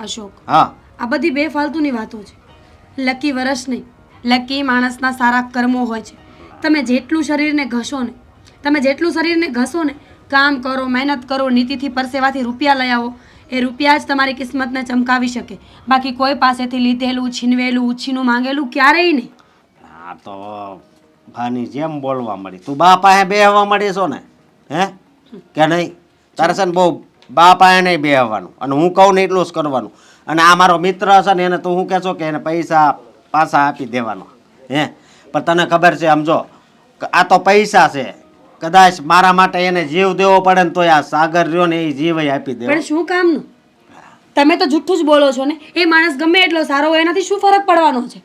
અશોક, હા આ બધી બેફાલતુની વાતો છે. લકી વરસ નહીં, લકી માણસના સારા કર્મો હોય છે. તમે જેટલું શરીરને ઘસો ને, કામ કરો, મહેનત કરો, નીતિથી પરસેવાથી રૂપિયા લઈ આવો, એ રૂપિયા જ તમારી કિસ્મતને ચમકાવી શકે. બાકી કોઈ પાસેથી લીધેલું, છીનવેલું, ઉછીનું માંગેલું ક્યારેય નહીં. આ તો ભાની જેમ બોલવા મળી. તું બા પાસે બેહવા મળી છો ને હે કે નહીં? તારે છે ને બહુ બા પાસે નહીં બેહવાનું, અને હું કહું ને એટલું જ કરવાનું. અને આ મારો મિત્ર છે ને એને તું શું કહેશો કે એને પૈસા પાછા આપી દેવાનો હે? પણ તને ખબર છે, સમજો આ તો પૈસા છે. કદાચ મારા માટે એને જીવ દેવો પડે ને તોય આ સાગર રહ્યો ને એ જીવ આપી દે. પણ શું કામનું? તમે તો જુઠ્ઠું જ બોલો છો ને. એ માણસ ગમે એટલો સારો હોય એનાથી શું ફરક પડવાનો છે?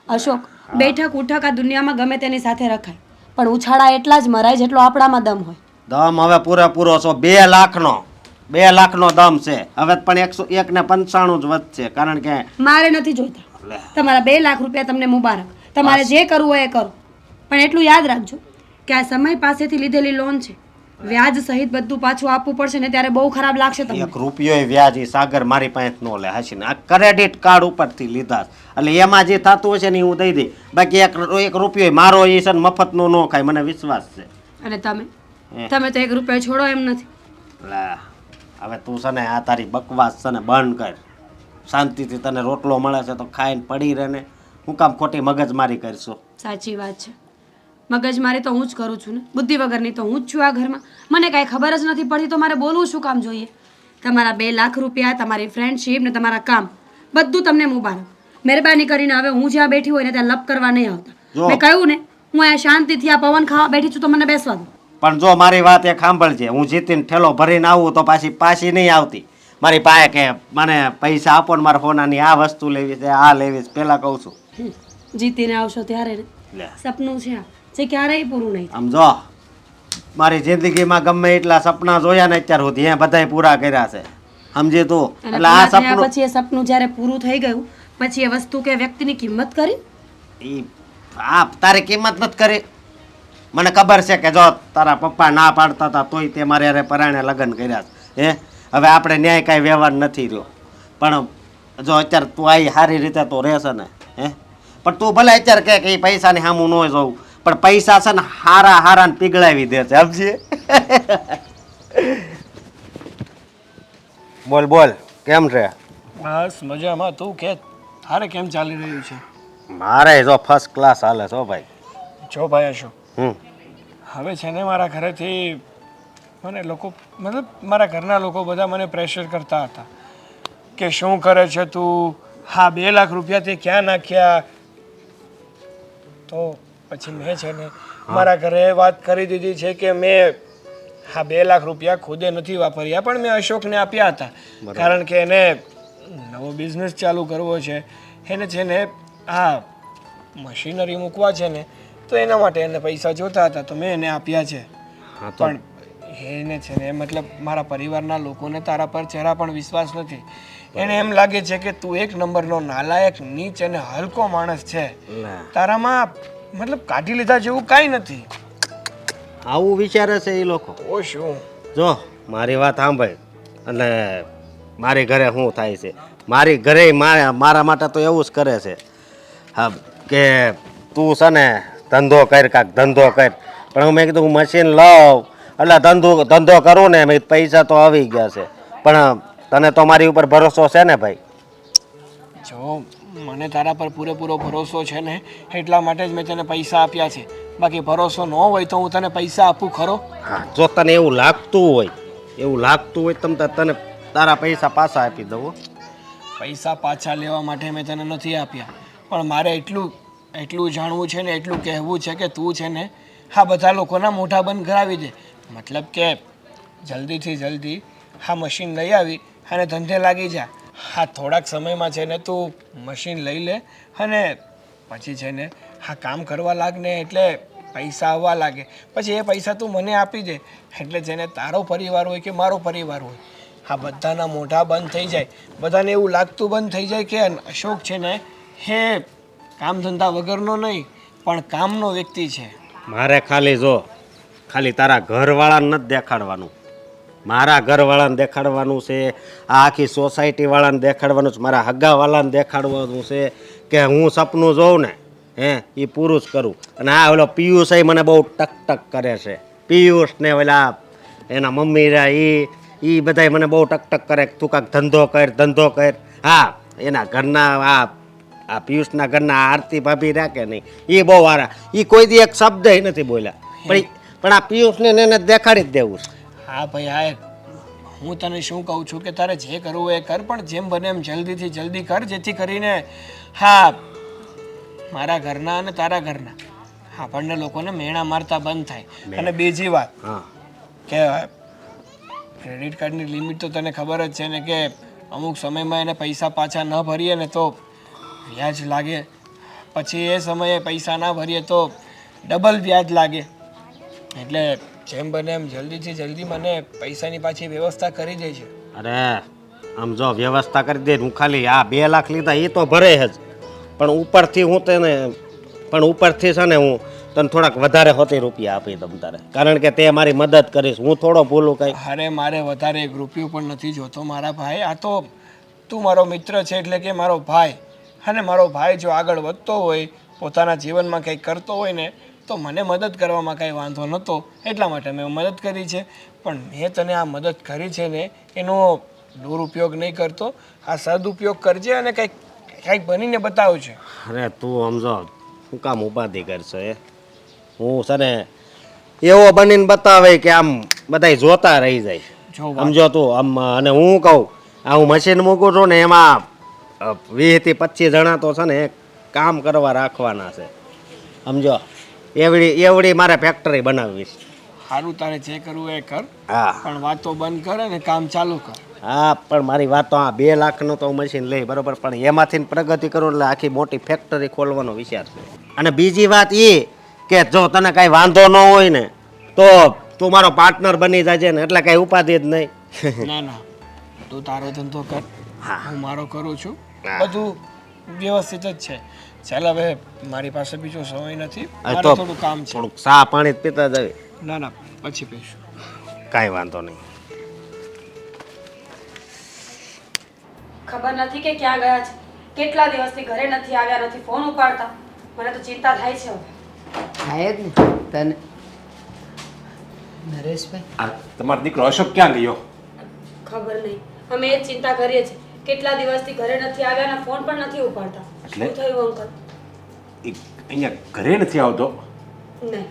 અશોક, બેઠક ઉઠક આ દુનિયામાં ગમે તેની સાથે રખાય, પણ ઉછાળા એટલા જ મરાય જેટલો આપણામાં દમ હોય. દમ હવે પૂરેપૂરો છો. 2 લાખનો દમ છે. હવે પણ 195 જ વધશે, કારણ કે મારે નથી જોઈતા. તમારા 2 લાખ રૂપિયા તમને મુબારક. તમારે જે કરવું હોય એ કરો, પણ એટલું યાદ રાખજો કે આ સમય પાસેથી લીધેલી લોન છે. વ્યાજ સહિત બધું પાછું આપવું પડશે ને ત્યારે બહુ ખરાબ લાગશે તમને. 1 રૂપિયો વ્યાજ ઈ સાગર મારી પાસે ન લે. હાસીને આ ક્રેડિટ કાર્ડ ઉપરથી લીધા છે. એટલે એમાં જે થતું હશે ને એ હું દઈ દઈ. બાકી 1 રૂપિયો મારો એ છે ને મફતનો ન ખાય, મને વિશ્વાસ છે. અને તમે તો 1 રૂપિયો છોડો એમ નથી. લે હવે તું છે ને આ તારી બકવાસ છે ને બંધ કર. શાંતિથી તને રોટલો મળે છે તો ખાઈને પડી રહે ને. હું કામ ખોટી મગજમારી કરશો? સાચી વાત છે. મગજમારી તો હું જ કરું છું ને. બુદ્ધિ વગરની તો હું જ છું આ ઘરમાં. મને કાંઈ ખબર જ નથી પડતી તો મારે બોલવું શું કામ જોઈએ? તમારા 2 લાખ રૂપિયા, તમારી ફ્રેન્ડશીપ ને તમારા કામ બધું તમને મુબારક. મહેરબાની કરીને હવે હું જ્યાં બેઠી હોય ને ત્યાં લપ કરવા નહીં આવતા. મેં કહ્યું ને, હું અહીંયા શાંતિથી આ પવન ખાવા બેઠી છું તો મને બેસવા દો. પણ જો મારી વાત એક સાંભળજે, હું જીતીને ઠેલો ભરીને આવું તો પાછી નહીં આવતી મારી પાસે કે મને પૈસા આપો ને મારા ફોનાની આ વસ્તુ લેવી છે, આ લેવી છે. પહેલાં કહું છું, જીતીને આવશો ત્યારે ને. સપનું છે આ, જે ક્યારેય પૂરું નહીં. આમ જો મારી જિંદગીમાં ગમે એટલા સપના જોયા ને અત્યાર સુધી એ બધાય પૂરા કર્યા છે, સમજી તું? એટલે આ સપનું પછી એ સપનું જ્યારે પૂરું થઈ ગયું પછી એ વસ્તુ કે વ્યક્તિની કિંમત કરી? ઈ આ તારી કિંમત નથી કરી. મને ખબર છે કે જો તારા પપ્પા ના પાડતા હતા તોય તે મારે યારે પરાણે લગ્ન કર્યા છે હે. હવે આપણે ન્યાય કાંઈ વ્યવહાર નથી રહ્યો, પણ જો અત્યારે તું આવી સારી રીતે તો રહેશે ને હે. પણ તું ભલે અત્યારે કહે કે એ પૈસાની સામું ન જોવું, પણ પૈસા છે ને હારા ને પીગળાવી દે છે, સમજીએ? બોલ કેમ છે? બસ મજામાં. તું કે તારે કેમ ચાલી રહ્યું છે? મારે જો ફર્સ્ટ ક્લાસ હાલે છો ભાઈ. જો ભાઈ અશોક, હમ હવે છે ને મારા ઘરેથી મને લોકો, મતલબ મારા ઘરના લોકો બધા મને પ્રેશર કરતા હતા કે શું કરે છે તું, હા 2 લાખ રૂપિયા તે ક્યાં નાખ્યા? તો પછી મેં છે ને મારા ઘરે વાત કરી દીધી છે કે મેં હા 2 લાખ રૂપિયા ખુદે નથી વાપર્યા, પણ મેં અશોકને આપ્યા હતા. કારણ કે એને નવો બિઝનેસ ચાલુ કરવો છે, એને છે ને આ મશીનરી મૂકવા છે ને, તો એના માટે એને પૈસા જોતા હતા તો મેં એને આપ્યા છે. પણ એને છે ને મતલબ મારા પરિવારના લોકોને તારા પર જરા પણ વિશ્વાસ નથી. એને એમ લાગે છે કે તું એક નંબરનો નાલાયક, નીચ અને હલકો માણસ છે. તારામાં મતલબ કાઢી લીધા જેવું કાંઈ નથી. આવું વિચારે છે એ લોકો. ઓ શું? જો મારી વાત સાંભળ, અને મારી ઘરે શું થાય છે, મારી ઘરે મારા માટે તો એવું જ કરે છે. હા, કે તું છે ને ધંધો કર, કાંક ધંધો કર. પણ મેં કીધું હું મશીન લઉં એટલે ધંધો કરું ને, મેં પૈસા તો આવી ગયા છે. પણ તને તો મારી ઉપર ભરોસો છે ને ભાઈ? જો મને તારા પર પૂરેપૂરો ભરોસો છે ને, એટલા માટે જ મેં તને પૈસા આપ્યા છે. બાકી ભરોસો ન હોય તો હું તને પૈસા આપું ખરો? હા, જો તને એવું લાગતું હોય તને તારા પૈસા પાછા આપી દઉં. પૈસા પાછા લેવા માટે મેં તને નથી આપ્યા, પણ મારે એટલું જાણવું છે ને, એટલું કહેવું છે કે તું છે ને આ બધા લોકોના મોઢા બંધ કરાવી દે. મતલબ કે જલ્દીથી જલ્દી આ મશીન લઈ આવી અને ધંધે લાગી જા. હા, થોડાક સમયમાં છે ને તું મશીન લઈ લે અને પછી છે ને આ કામ કરવા લાગ ને, એટલે પૈસા આવવા લાગે. પછી એ પૈસા તું મને આપી દે, એટલે જેને તારો પરિવાર હોય કે મારો પરિવાર હોય, આ બધાના મોઢા બંધ થઈ જાય. બધાને એવું લાગતું બંધ થઈ જાય કે અશોક છે ને હે કામ ધંધા વગરનો નહીં પણ કામનો વ્યક્તિ છે. મારે ખાલી તારા ઘરવાળાને નથી દેખાડવાનું, મારા ઘરવાળાને દેખાડવાનું છે. આ આખી સોસાયટીવાળાને દેખાડવાનું છે, મારા હગાવાળાને દેખાડવાનું છે કે હું સપનું જોઉં ને એ પૂરું જ કરું. અને આ ઓલો પિયુષ મને બહુ ટક કરે છે. પિયુષ ને ઓલા એના મમ્મી રહ્યા એ બધાય મને બહુ ટક કરે, તું કાંઈક ધંધો કર. હા, એના ઘરના આ પિયુષના ઘરના આરતી ભાભી રહ્યા કે નહીં, એ બહુ સારા. એ કોઈ દી એક શબ્દ નથી બોલ્યા, પણ આ પિયુષને એને દેખાડી જ દેવું છે. હા ભાઈ, હા, હું તને શું કહું છું કે તારે જે કરવું એ કર, પણ જેમ બને એમ જલ્દીથી જલ્દી કર, જેથી કરીને હા મારા ઘરના અને તારા ઘરના આપણને લોકોને મેણા મારતા બંધ થાય. અને બીજી વાત કે ક્રેડિટ કાર્ડની લિમિટ તો તને ખબર જ છે ને કે અમુક સમયમાં એને પૈસા પાછા ન ભરીએ ને તો વ્યાજ લાગે, પછી એ સમયે પૈસા ના ભરીએ તો ડબલ વ્યાજ લાગે. એટલે જેમ બને એમ જલ્દીથી જલ્દી મને પૈસાની પાછી વ્યવસ્થા કરી દે છે. અરે આમ જો વ્યવસ્થા કરી દે, હું ખાલી આ 2 લાખ લીધા એ તો ભરે જ, પણ ઉપરથી છે ને હું તને થોડાક વધારે હોતી રૂપિયા આપી દઉં તારે, કારણ કે તે મારી મદદ કરીશ. હું થોડો ભૂલું કઈ? અરે મારે વધારે 1 રૂપિયો પણ નથી જોતો મારા ભાઈ. આ તો તું મારો મિત્ર છે એટલે કે મારો ભાઈ, અને મારો ભાઈ જો આગળ વધતો હોય, પોતાના જીવનમાં કંઈક કરતો હોય ને, તો મને મદદ કરવામાં કાંઈ વાંધો નહોતો, એટલા માટે મેં મદદ કરી છે. પણ મેં તને આ મદદ કરી છે ને એનો દુરુપયોગ નહીં કરતો, આ સદુપયોગ કરજે અને કંઈક બનીને બતાવજે. અરે તું સમજો શું કામ ઉપાધિ કરશે? હું છે ને એવો બનીને બતાવે કે આમ બધાય જોતા રહી જાય, સમજો તું આમ. અને હું કહું આ હું મશીન મૂકું છું ને એમાં 20 થી 25 જણા તો છે ને કામ કરવા રાખવાના છે, સમજો. એવડી મારે ફેક્ટરી બનાવવી છે. સારું, તારે જે કરવું એ કર, હા, પણ વાતો બંધ કર અને કામ ચાલુ કર. હા, પણ મારી વાત તો આ 2 લાખનું તો હું મશીન લઈ, બરોબર, પણ એમાંથી પ્રગતિ કરું એટલે આખી મોટી ફેક્ટરી ખોલવાનો વિચાર છે. અને બીજી વાત એ કે જો તને કાંઈ વાંધો ન હોય ને તો તું મારો પાર્ટનર બની જાજે ને, એટલે કાંઈ ઉપાધિ જ નહીં. ના, તું તારો ધંધો કર, હા, હું મારો કરું છું, બધું વ્યવસ્થિત જ છે. ચાલ, હવે મારી પાસે બીજો સમય નથી, મારે થોડું કામ છે. થોડુંક ચા પાણી પીતા જવી. ના, પછી પીશું. કાંઈ વાંધો નહીં. ખબર નથી કે ક્યાં ગયા છે. કેટલા દિવસથી ઘરે નથી આવ્યા, નથી ફોન ઉપાડતા. મને તો ચિંતા થાય છે હવે. થાય જ ને તને. નરેશભાઈ, આ તમારો દીકરો અશોક ક્યાં ગયો? ખબર નહીં, અમે એ જ ચિંતા કરીએ છીએ. કેટલા દિવસથી ઘરે નથી આવ્યા અને ફોન પણ નથી ઉપાડતા. શું થયું અંકલ? એ અહીંયા ઘરે નથી આવતો? નહીં,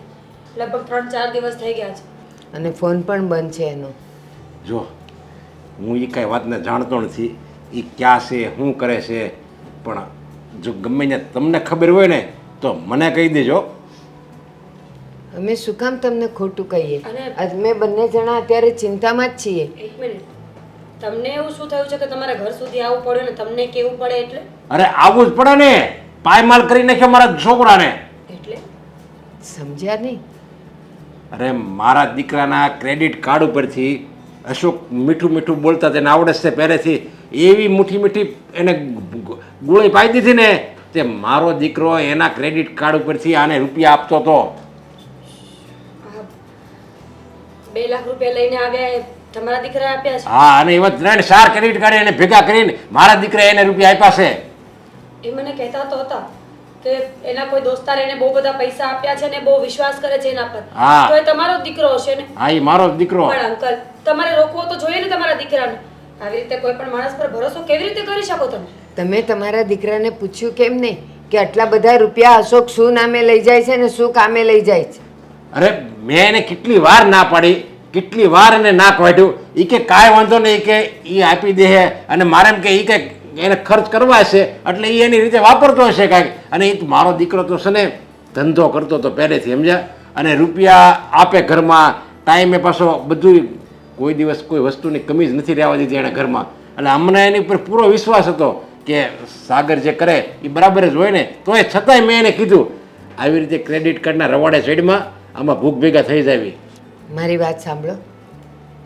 લગભગ 3-4 દિવસ થઈ ગયા છે. અને ફોન પણ બંધ છે એનો. જો હું એ કાંઈ વાતને જાણતો નથી, એ ક્યાં છે, શું કરે છે, પણ જો ગમે ને તમને ખબર હોય ને તો મને કહી દેજો. અમે શું કામ તમને ખોટું કહીએ? અને- અમે બંને જણા અત્યારે ચિંતામાં જ છીએ. એક મિનિટ, તમને એવું શું થયું છે કે તમારા ઘર સુધી આવવું પડ્યું ને તમને કેવું પડે એટલે? અરે આવવું જ પડે ને, પાયમાલ કરી નાખ્યો મારા છોકરાને. એટલે સમજ્યા નહીં? અરે મારા દીકરાના ક્રેડિટ કાર્ડ ઉપરથી અશોક મીઠું મીઠું બોલતા તેને આવડે છે પહેલેથી એવી મીઠી મીઠી એને ગોળી પાઈ દીધી ને તે મારો દીકરો એના ક્રેડિટ કાર્ડ ઉપરથી આને રૂપિયા આપતો હતો. 2 લાખ રૂપિયા લઈને આવ્યા એ તમારા દીકરા આપ્યા છે? હા, અને એવા 3-4 ક્રેડિટ કાર્ડ એને ભેગા કરીને મારા દીકરાએ એને રૂપિયા આપ્યા છે. એ મને કહેતા તો હતા કે એના કોઈ દોસ્તાર એને બહુ બધા પૈસા આપ્યા છે ને બહુ વિશ્વાસ કરે છે એના પર. હા. તો એ તમારો જ દીકરો હશે ને? હા, એ મારો જ દીકરો. પણ અંકલ, તમારે રોકવો તો જોઈએ ને તમારા દીકરાને. આવી રીતે કોઈ પણ માણસ પર ભરોસો કેવી રીતે કરી શકો તમે? તમે તમારા દીકરાને પૂછ્યું કેમ નહીં કે આટલા બધા રૂપિયા અશોક શું નામે લઈ જાય છે ને શું કામે લઈ જાય છે? અરે મેં એને કેટલી વાર ના પાડી, કેટલી વાર એને ના કાઢ્યું. એ કે કાંઈ વાંધો નહીં, કે એ આપી દે અને મારે એમ કે એ કે એને ખર્ચ કરવા છે એટલે એ એની રીતે વાપરતો હશે કાંઈક. અને એ મારો દીકરો તો છે ને ધંધો કરતો હતો પહેલેથી, સમજ્યા? અને રૂપિયા આપે ઘરમાં ટાઈમે, પાછો બધું, કોઈ દિવસ કોઈ વસ્તુની કમી જ નથી રહેવા દીધી એણે ઘરમાં. એટલે અમને એની ઉપર પૂરો વિશ્વાસ હતો કે સાગર જે કરે એ બરાબર જ હોય ને. તો એ છતાંય મેં એને કીધું આવી રીતે ક્રેડિટ કાર્ડના રવાડે સાઈડમાં આમાં ભૂખ ભેગા થઈ જાવી. મારી વાત સાંભળો,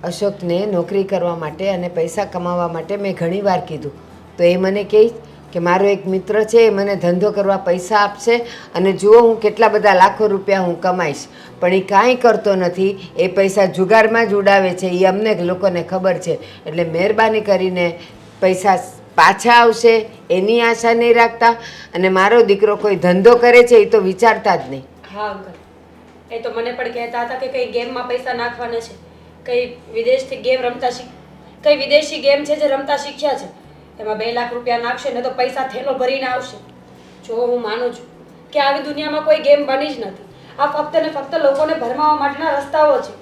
અશોકને નોકરી કરવા માટે અને પૈસા કમાવા માટે મેં ઘણી વાર કીધું તો એ મને કહે કે મારો એક મિત્ર છે એ મને ધંધો કરવા પૈસા આપશે અને જુઓ હું કેટલા બધા લાખો રૂપિયા હું કમાઈશ. પણ એ કાંઈ કરતો નથી, એ પૈસા જુગારમાં જ ઉડાવે છે. એ અમને લોકોને ખબર છે. એટલે મહેરબાની કરીને પૈસા પાછા આવશે એની આશા નહીં રાખતા. અને મારો દીકરો કોઈ ધંધો કરે છે એ તો વિચારતા જ નહીં. હા અંકલ, એ તો મને પણ કહેતા હતા કે કઈ ગેમમાં પૈસા નાખવાના છે, કઈ વિદેશથી ગેમ રમતા કઈ વિદેશી ગેમ છે જે રમતા શીખ્યા છે, એમાં 2 લાખ રૂપિયા નાખશે ને તો પૈસા થેલો ભરીને આવશે. જો હું માનું છું કે આવી દુનિયામાં કોઈ ગેમ બની જ નથી. આ ફક્ત ને ફક્ત લોકોને ભરમાવા માટેના રસ્તાઓ છે.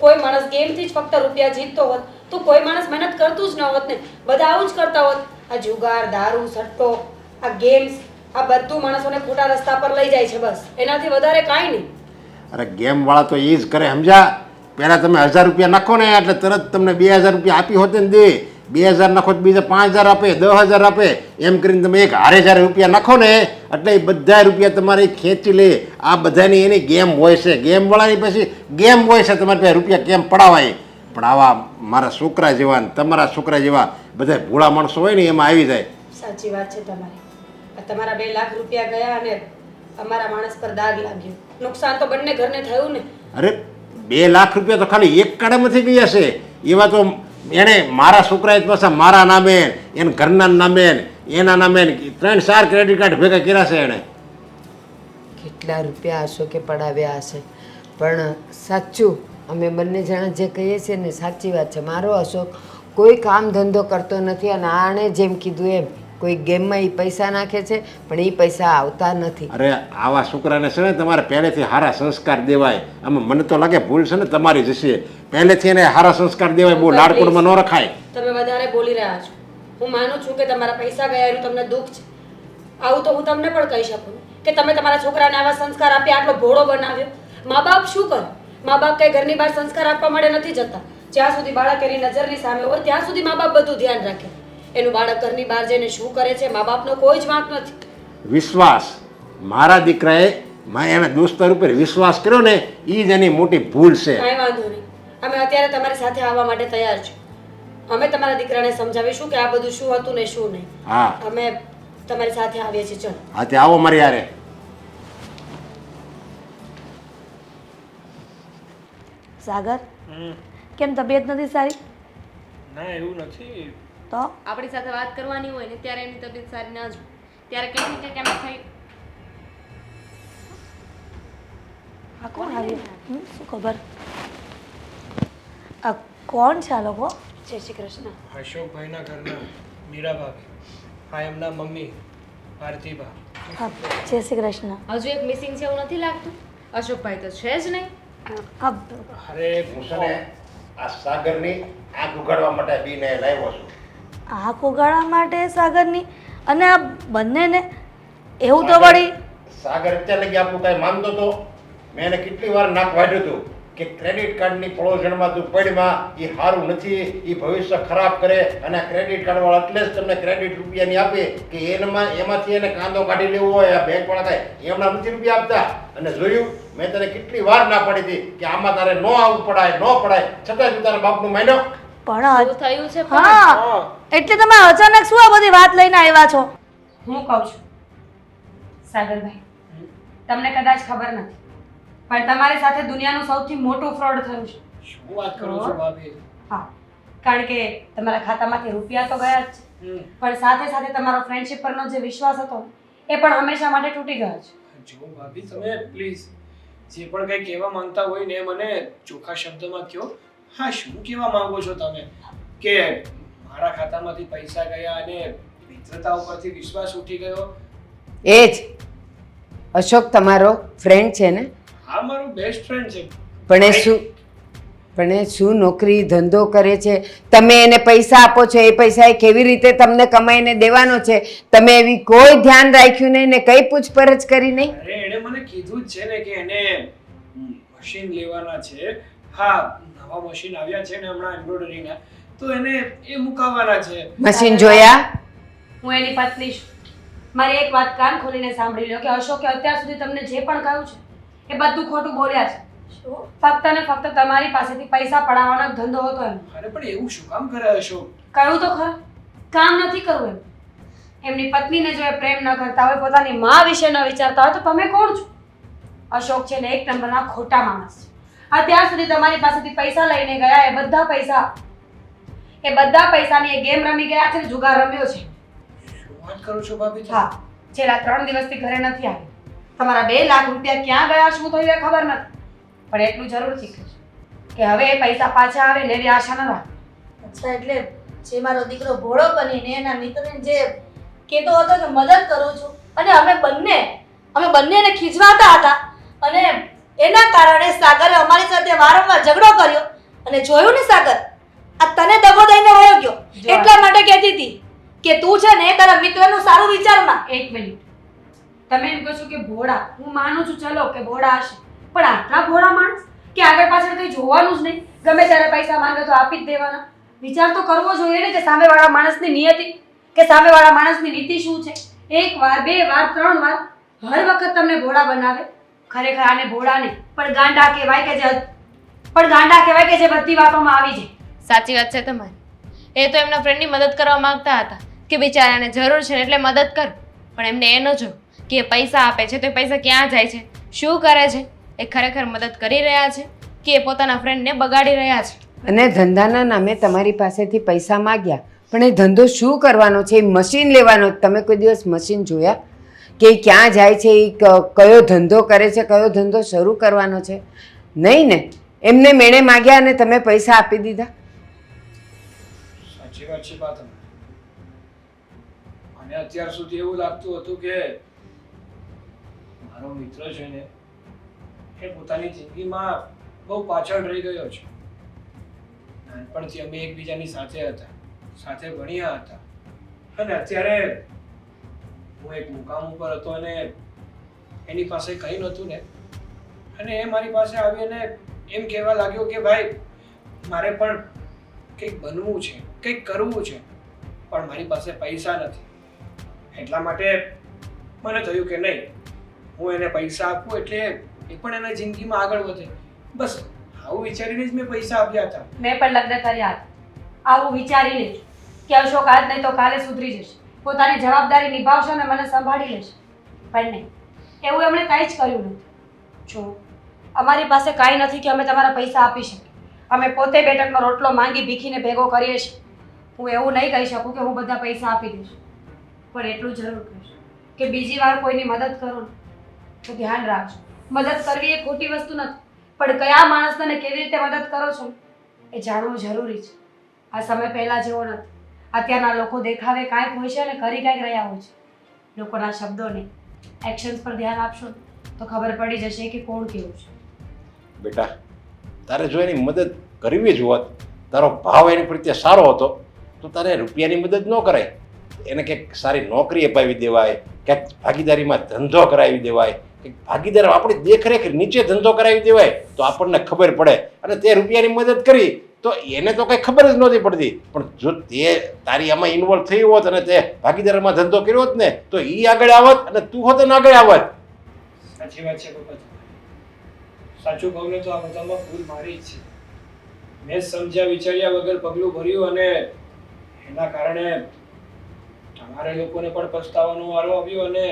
કોઈ માણસ ગેમથી જ ફક્ત રૂપિયા જીતતો હોત તો કોઈ માણસ મહેનત કરતું જ ન હોત ને. બધા આવું જ કરતા હોત. આ જુગાર, દારૂ, સટ્ટો, આ ગેમ્સ, આ બધું માણસોને ખોટા રસ્તા પર લઈ જાય છે. બસ એનાથી વધારે કાંઈ નહીં. અરે ગેમવાળા તો એ જ કરે, સમજ્યા? પહેલાં તમે 1000 રૂપિયા નાખો ને એટલે તરત તમને 2000 રૂપિયા આપી હોત ને દે. 2000 નાખો તો બીજા 5000 આપે, 10000 આપે. એમ કરીને તમે એક હારે 1000 રૂપિયા નાખો ને એટલે એ બધા રૂપિયા તમારે ખેંચી લે. આ બધાની એની ગેમ હોય છે. ગેમવાળાની પછી ગેમ હોય છે તમારે પાસે રૂપિયા કેમ પડાવાય. પણ આવા મારા છોકરા જેવા ને તમારા છોકરા જેવા બધા ભોળા માણસો હોય ને એમાં આવી જાય. સાચી વાત છે તમારી. આ તમારા 2 લાખ રૂપિયા ગયા અને અમારા માણસ પર દાગ લાગ્યો. નુકસાન તો બંને ઘરને થયું ને. અરે 2 લાખ રૂપિયા તો ખાલી એક કાળામાંથી ગયા છે. એવા તો એણે મારા છોકરાએ પાછા મારા નામે, એના ઘરના નામે, એના નામે 3-4 ક્રેડિટ કાર્ડ ભેગા કર્યા છે એણે. કેટલા રૂપિયા અશોકે પડાવ્યા હશે. પણ સાચું અમે બંને જણા જે કહીએ છીએ ને સાચી વાત છે. મારો અશોક કોઈ કામ ધંધો કરતો નથી અને આણે જેમ કીધું એમ કોઈ ગેમમાં એ પૈસા નાખે છે પણ એ પૈસા આવતા નથી. અરે આવા છોકરાને છે ને તમારે પહેલેથી સારા સંસ્કાર દેવાય. આમાં મને તો લાગે ભૂલ છે ને તમારી જશે. પહેલેથી એને સારા સંસ્કાર દેવાય, બહુ લાડકોડમાં ન રખાય. તમે વધારે બોલી રહ્યા છો. હું માનું છું કે તમારા પૈસા ગયા એનું તમને દુઃખ છે. આવું તો હું તમને પણ કહી શકું કે તમે તમારા છોકરાને આવા સંસ્કાર આપી આટલો ભોળો બનાવ્યો. મા બાપ શું કરે? મા બાપ કઈ ઘરની બહાર સંસ્કાર આપવા માટે નથી જતા. જ્યાં સુધી બાળક એની નજરની સામે હોય ત્યાં સુધી મા બાપ બધું ધ્યાન રાખે. એનું બાળક ઘરની બહાર જઈને શું કરે છે મા બાપનો કોઈ જ વાંક નથી. વિશ્વાસ, મારા દીકરાએ એના દોસ્તાર ઉપર વિશ્વાસ કર્યો ને એ જ એની મોટી ભૂલ છે. કાંઈ વાંધો નહીં, અમે અત્યારે તમારી સાથે આવવા માટે તૈયાર છીએ. અમે તમારા દીકરાને સમજાવીશું કે આ બધું શું હતું ને શું નહીં. હા, અમે તમારી સાથે આવીએ છીએ. ચલો. હા, તે આવો મારી યારે. સાગર, કેમ તબિયત નથી સારી? ના એવું નથી. તો આપણી સાથે વાત કરવાની હોય ને ત્યારે એની તબિયત સારી ના જ હોય. ત્યારે કંઈક ને કંઈક એમ થઈ. આ કોણ આવ્યું? શું ખબર? આ કોણ છે આ લોકો? જય શ્રી કૃષ્ણ. અશોકભાઈના ઘરના મીરા ભાભી. હા, એમના મમ્મી ભારતીબા. હા, જય શ્રી કૃષ્ણ. હજુ એક મિસિંગ છે એવું નથી લાગતું? અશોકભાઈ તો છે જ નહીં. હા, અરે હું છે ને આ સાગરની આંખ ઉગાડવા માટે બીને લાવ્યો છું. આંખ ઉગાડવા માટે સાગરની અને આ બંનેને એવું તો વળી સાગર અત્યારે લગી આપણું કાંઈ માનતો તો મેં એને કેટલી વાર નાક વાઢ્યું હતું કે ક્રેડિટ કાર્ડની પળોજણમાં તું પડમાં એ સારું નથી, એ ભવિષ્ય ખરાબ કરે, અને ક્રેડિટ કાર્ડવાળા એટલે જ તમને ક્રેડિટ રૂપિયાની આપે કે એમાંથી એને કાંદો કાઢી લેવો હોય. આ બેંકવાળા કાંઈ એમના નથી રૂપિયા આપતા. અને જોયું, મેં તને કેટલી વાર ના પડી હતી કે આમાં તારે ન આવવું પડાય, ન પડાય, છતાં તું તારા બાપનું માન્યો. પણ શું થયું છે હા, એટલે તમે અચાનક શું આ બધી વાત લઈને આવ્યા છો? હું કહું છું સાગરભાઈ, તમને કદાચ ખબર નથી પણ તમારી સાથે દુનિયાનું સૌથી મોટું ફ્રોડ થયું છે. શું વાત કરો છો ભાભી? હા, કારણ કે તમારા ખાતામાંથી રૂપિયા તો ગયા જ છે, પણ સાથે સાથે તમારો ફ્રેન્ડશિપ પરનો જે વિશ્વાસ હતો એ પણ હંમેશા માટે તૂટી ગયો છે. જો ભાભી, તમે પ્લીઝ જે પણ કંઈ કહેવા માંગતા હોય ને મને ચોખ્ખા શબ્દોમાં કહો. હા, શું કહેવા માંગો છો તમે કે મારા ખાતામાંથી પૈસા ગયા અને મિત્રતા ઉપરથી વિશ્વાસ ઉઠી ગયો? એ જ અશોક તમારો ફ્રેન્ડ છે ને? હા, મારો બેસ્ટ ફ્રેન્ડ છે. પણ એ શું નોકરી ધંધો કરે છે? તમે એને પૈસા આપો છો, એ પૈસા એ કેવી રીતે તમને કમાઈને દેવાનો છે? તમે એવી કોઈ ધ્યાન રાખ્યું નહીં ને કઈ પૂછપરછ કરી નહીં? અરે એણે મને કીધું જ છે ને કે એને મશીન લેવાના છે. હા, નવા મશીન આવ્યા છે ને હમણાં એમ્બ્રોઇડરીના, તો એને એ મુકાવવાના છે. મશીન જોયા? હું એની પત્ની છું. મારી એક વાત કાન ખોલીને સાંભળી લો કે અશોકે અત્યાર સુધી તમને જે પણ કહ્યું છે એ બધું ખોટું બોલ્યા છે. શું? ફક્ત ને ફક્ત તમારી પાસેથી પૈસા પડાવવાનો જ ધંધો હતો એમ. અરે પણ એવું શું કામ કરે અશોક? કહ્યું તો ખરું, કામ નથી કરવું એમ. એમની પત્નીને જો એ પ્રેમ ન કરતા હોય, પોતાની માં વિશે ન વિચારતા હોય, તો તમે કોણ છો? અશોક છે ને એક નંબરના ખોટા માણસ છે. અત્યાર સુધી તમારી પાસેથી પૈસા લઈને ગયા, એ બધા પૈસાની એ ગેમ રમી ગયા છે, જુગાર રમ્યો છે. શું વાત કરો છો ભાભી? હા, છેલ્લા 3 દિવસથી ઘરે નથી આવી. તમારા 2 લાખ રૂપિયા ક્યાં ગયા, શું થયું એ ખબર નથી, પણ એટલું જરૂરથી કહેજો કે હવે એ પૈસા પાછા આવે ને એવી આશા ન રાખો. અચ્છા, એટલે જે મારો દીકરો ભોળો બનીને એના મિત્રને જે કહેતો હતો કે મદદ કરું છું, અને અમે બંને એને ખીજવાતા હતા, અને એના કારણે સાગરે અમારી સાથે વારંવાર ઝઘડો કર્યો. અને જોયું ને સાગર, આ તને દગો દઈને વયો ગયો. એટલા માટે કહેતી હતી કે તું છે ને તારા મિત્રનું સારું વિચારમાં. એક મિનિટ, તમે એમ કહો છો કે ભોળા, હું માનું છું ચલો કે ભોળા હશે, પણ આટલા ભોળા માણસ કે આગળ પાછળ કંઈ જોવાનું જ નહીં, ગમે ત્યારે પૈસા માંગે તો આપી જ દેવાના. વિચાર તો કરવો જોઈએ ને કે સામેવાળા માણસની નિયતિ કે સામેવાળા માણસની નીતિ શું છે. 1 વાર 2 વાર 3 વાર હર વખત તમને ભોળા બનાવે. ખરેખર આને ભોળા નહીં પણ ગાંડા કહેવાય કે જે બધી વાતોમાં આવી જાય. સાચી વાત છે તમારી. એ તો એમના ફ્રેન્ડની મદદ કરવા માંગતા હતા કે બિચારાને જરૂર છે ને એટલે મદદ કર, પણ એમને એ ન જો કે એ પૈસા આપે છે તો એ પૈસા ક્યાં જાય છે, શું કરે છે, એ ખરેખર મદદ કરી રહ્યા છે કે એ પોતાના ફ્રેન્ડને બગાડી રહ્યા છે. અને ધંધાના નામે તમારી પાસેથી પૈસા માગ્યા, પણ એ ધંધો શું કરવાનો છે? એ મશીન લેવાનો. તમે કોઈ દિવસ મશીન જોયા કે એ ક્યાં જાય છે, એ કયો ધંધો કરે છે, કયો ધંધો શરૂ કરવાનો છે? નહીં ને. એમને મેળે માગ્યા અને તમે પૈસા આપી દીધા. સાચી વાત છે બા તમે. અને અત્યાર સુધી એવું લાગતું હતું કે મારો મિત્ર છે ને એ પોતાની જિંદગીમાં બહુ પાછળ રહી ગયો છે. નાનપણથી અમે એકબીજાની સાથે હતા, સાથે ભણ્યા હતા, અને અત્યારે હું એક મુકામ ઉપર હતો અને એની પાસે કંઈ નહોતું ને, અને એ મારી પાસે આવીને એમ કહેવા લાગ્યો કે ભાઈ મારે પણ કંઈક બનવું છે, કંઈક કરવું છે, પણ મારી પાસે પૈસા નથી. એટલા માટે મને થયું કે નહીં, હું એને પૈસા આપું એટલે એ પણ એના જિંદગીમાં આગળ વધે. બસ આવું વિચારીને જ મેં પૈસા આપ્યા હતા. મેં પણ લગ્ન કર્યા હતા આવું વિચારીને જ કે અશોક આજ નહીં તો કાલે સુધરી જશે, પોતાની જવાબદારી નિભાવશે અને મને સંભાળી લેશે. પણ નહીં, એવું એમણે કાંઈ જ કર્યું નથી. જો અમારી પાસે કાંઈ નથી કે અમે તમારા પૈસા આપી શકીએ. અમે પોતે બેટકનો રોટલો માંગી ભીખીને ભેગો કરીએ છીએ. હું એવું નહીં કહી શકું કે હું બધા પૈસા આપી દઈશ, પણ એટલું જરૂર કહીશ કે બીજી વાર કોઈની મદદ કરો ને તો ધ્યાન રાખજો. મદદ કરવી એ ખોટી વસ્તુ નથી, પણ કયા માણસને કેવી રીતે મદદ કરો છો એ જાણવું જરૂરી છે. આ સમય પહેલાં જેવો નથી. અત્યારના લોકો દેખાવે કાંઈક હોય છે અને કરી કાંઈક રહ્યા હોય છે. લોકોના શબ્દોને એક્શન્સ પર ધ્યાન આપશો તો ખબર પડી જશે કે કોણ કેવું છે. બેટા, તારે જો એની મદદ કરવી જ હોત, તારો ભાવ એની પ્રત્યે સારો હતો, તો તારે રૂપિયાની મદદ ન કરાય. એને કંઈક સારી નોકરી અપાવી દેવાય, ક્યાંક ભાગીદારીમાં ધંધો કરાવી દેવાય, કે ભાગીદાર આપણી દેખરેખ નીચે ધંધો કરાવી દેવાય તો આપણને ખબર પડે. અને તે રૂપિયાની મદદ કરી તો એને તો કંઈ ખબર જ નહોતી પડતી. પણ જો તે તારી આમાં ઇન્વોલ્વ થઈ હોત અને તે ભાગીદારમાં ધંધો કર્યો હોત ને તો એ આગળ આવત અને તું હોત ને આગળ આવત. સાચી વાત છે પપ્પા. સાચું કહું ને તો આ બધામાં ભૂલ મારી જ છે. મેં જ સમજ્યા વિચાર્યા વગર પગલું ભર્યું અને એના કારણે તમારે લોકોને પણ પસ્તાવાનો વારો આવ્યો અને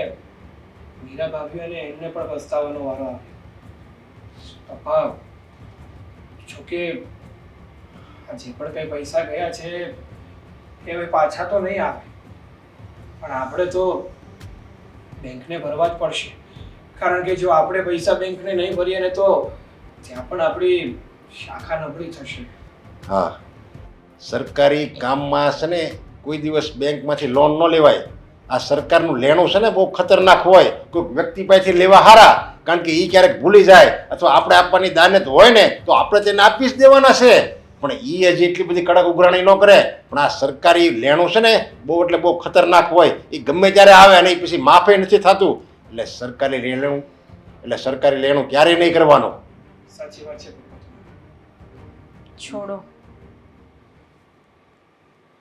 મીરા ભાભી અને એમને પણ પસ્તાવાનો વારો આવ્યો. પપ્પા જોકે આ જે પણ કંઈ પૈસા ગયા છે એ હવે પાછા તો નહીં આવે, પણ આપણે તો બેંકને ભરવા જ પડશે. કારણ કે જો આપણે પૈસા બેંકને નહીં ભરીએ ને તો ત્યાં પણ આપણી શાખા નબળી થશે. હા, સરકારી કામમાં છે ને કોઈ દિવસ બેંકમાંથી લોન ન લેવાય. આ સરકારનું લેણું છે ને બહુ ખતરનાક હોય. કોઈ વ્યક્તિ પાસેથી લેવા હારા, કારણ કે એ ક્યારેક ભૂલી જાય અથવા આપણે આપવાની દાનત હોય ને તો આપણે તેને આપી જ દેવાના છે. પણ એ હજી એટલી બધી કડક ઉઘરાણી ન કરે. પણ આ સરકારી લેણું છે ને બહુ એટલે બહુ ખતરનાક હોય. એ ગમે ત્યારે આવે અને એ પછી માફે નથી થતું. એટલે સરકારી લેણું ક્યારેય નહીં કરવાનું. સાચી વાત છે પપ્પા. છોડો,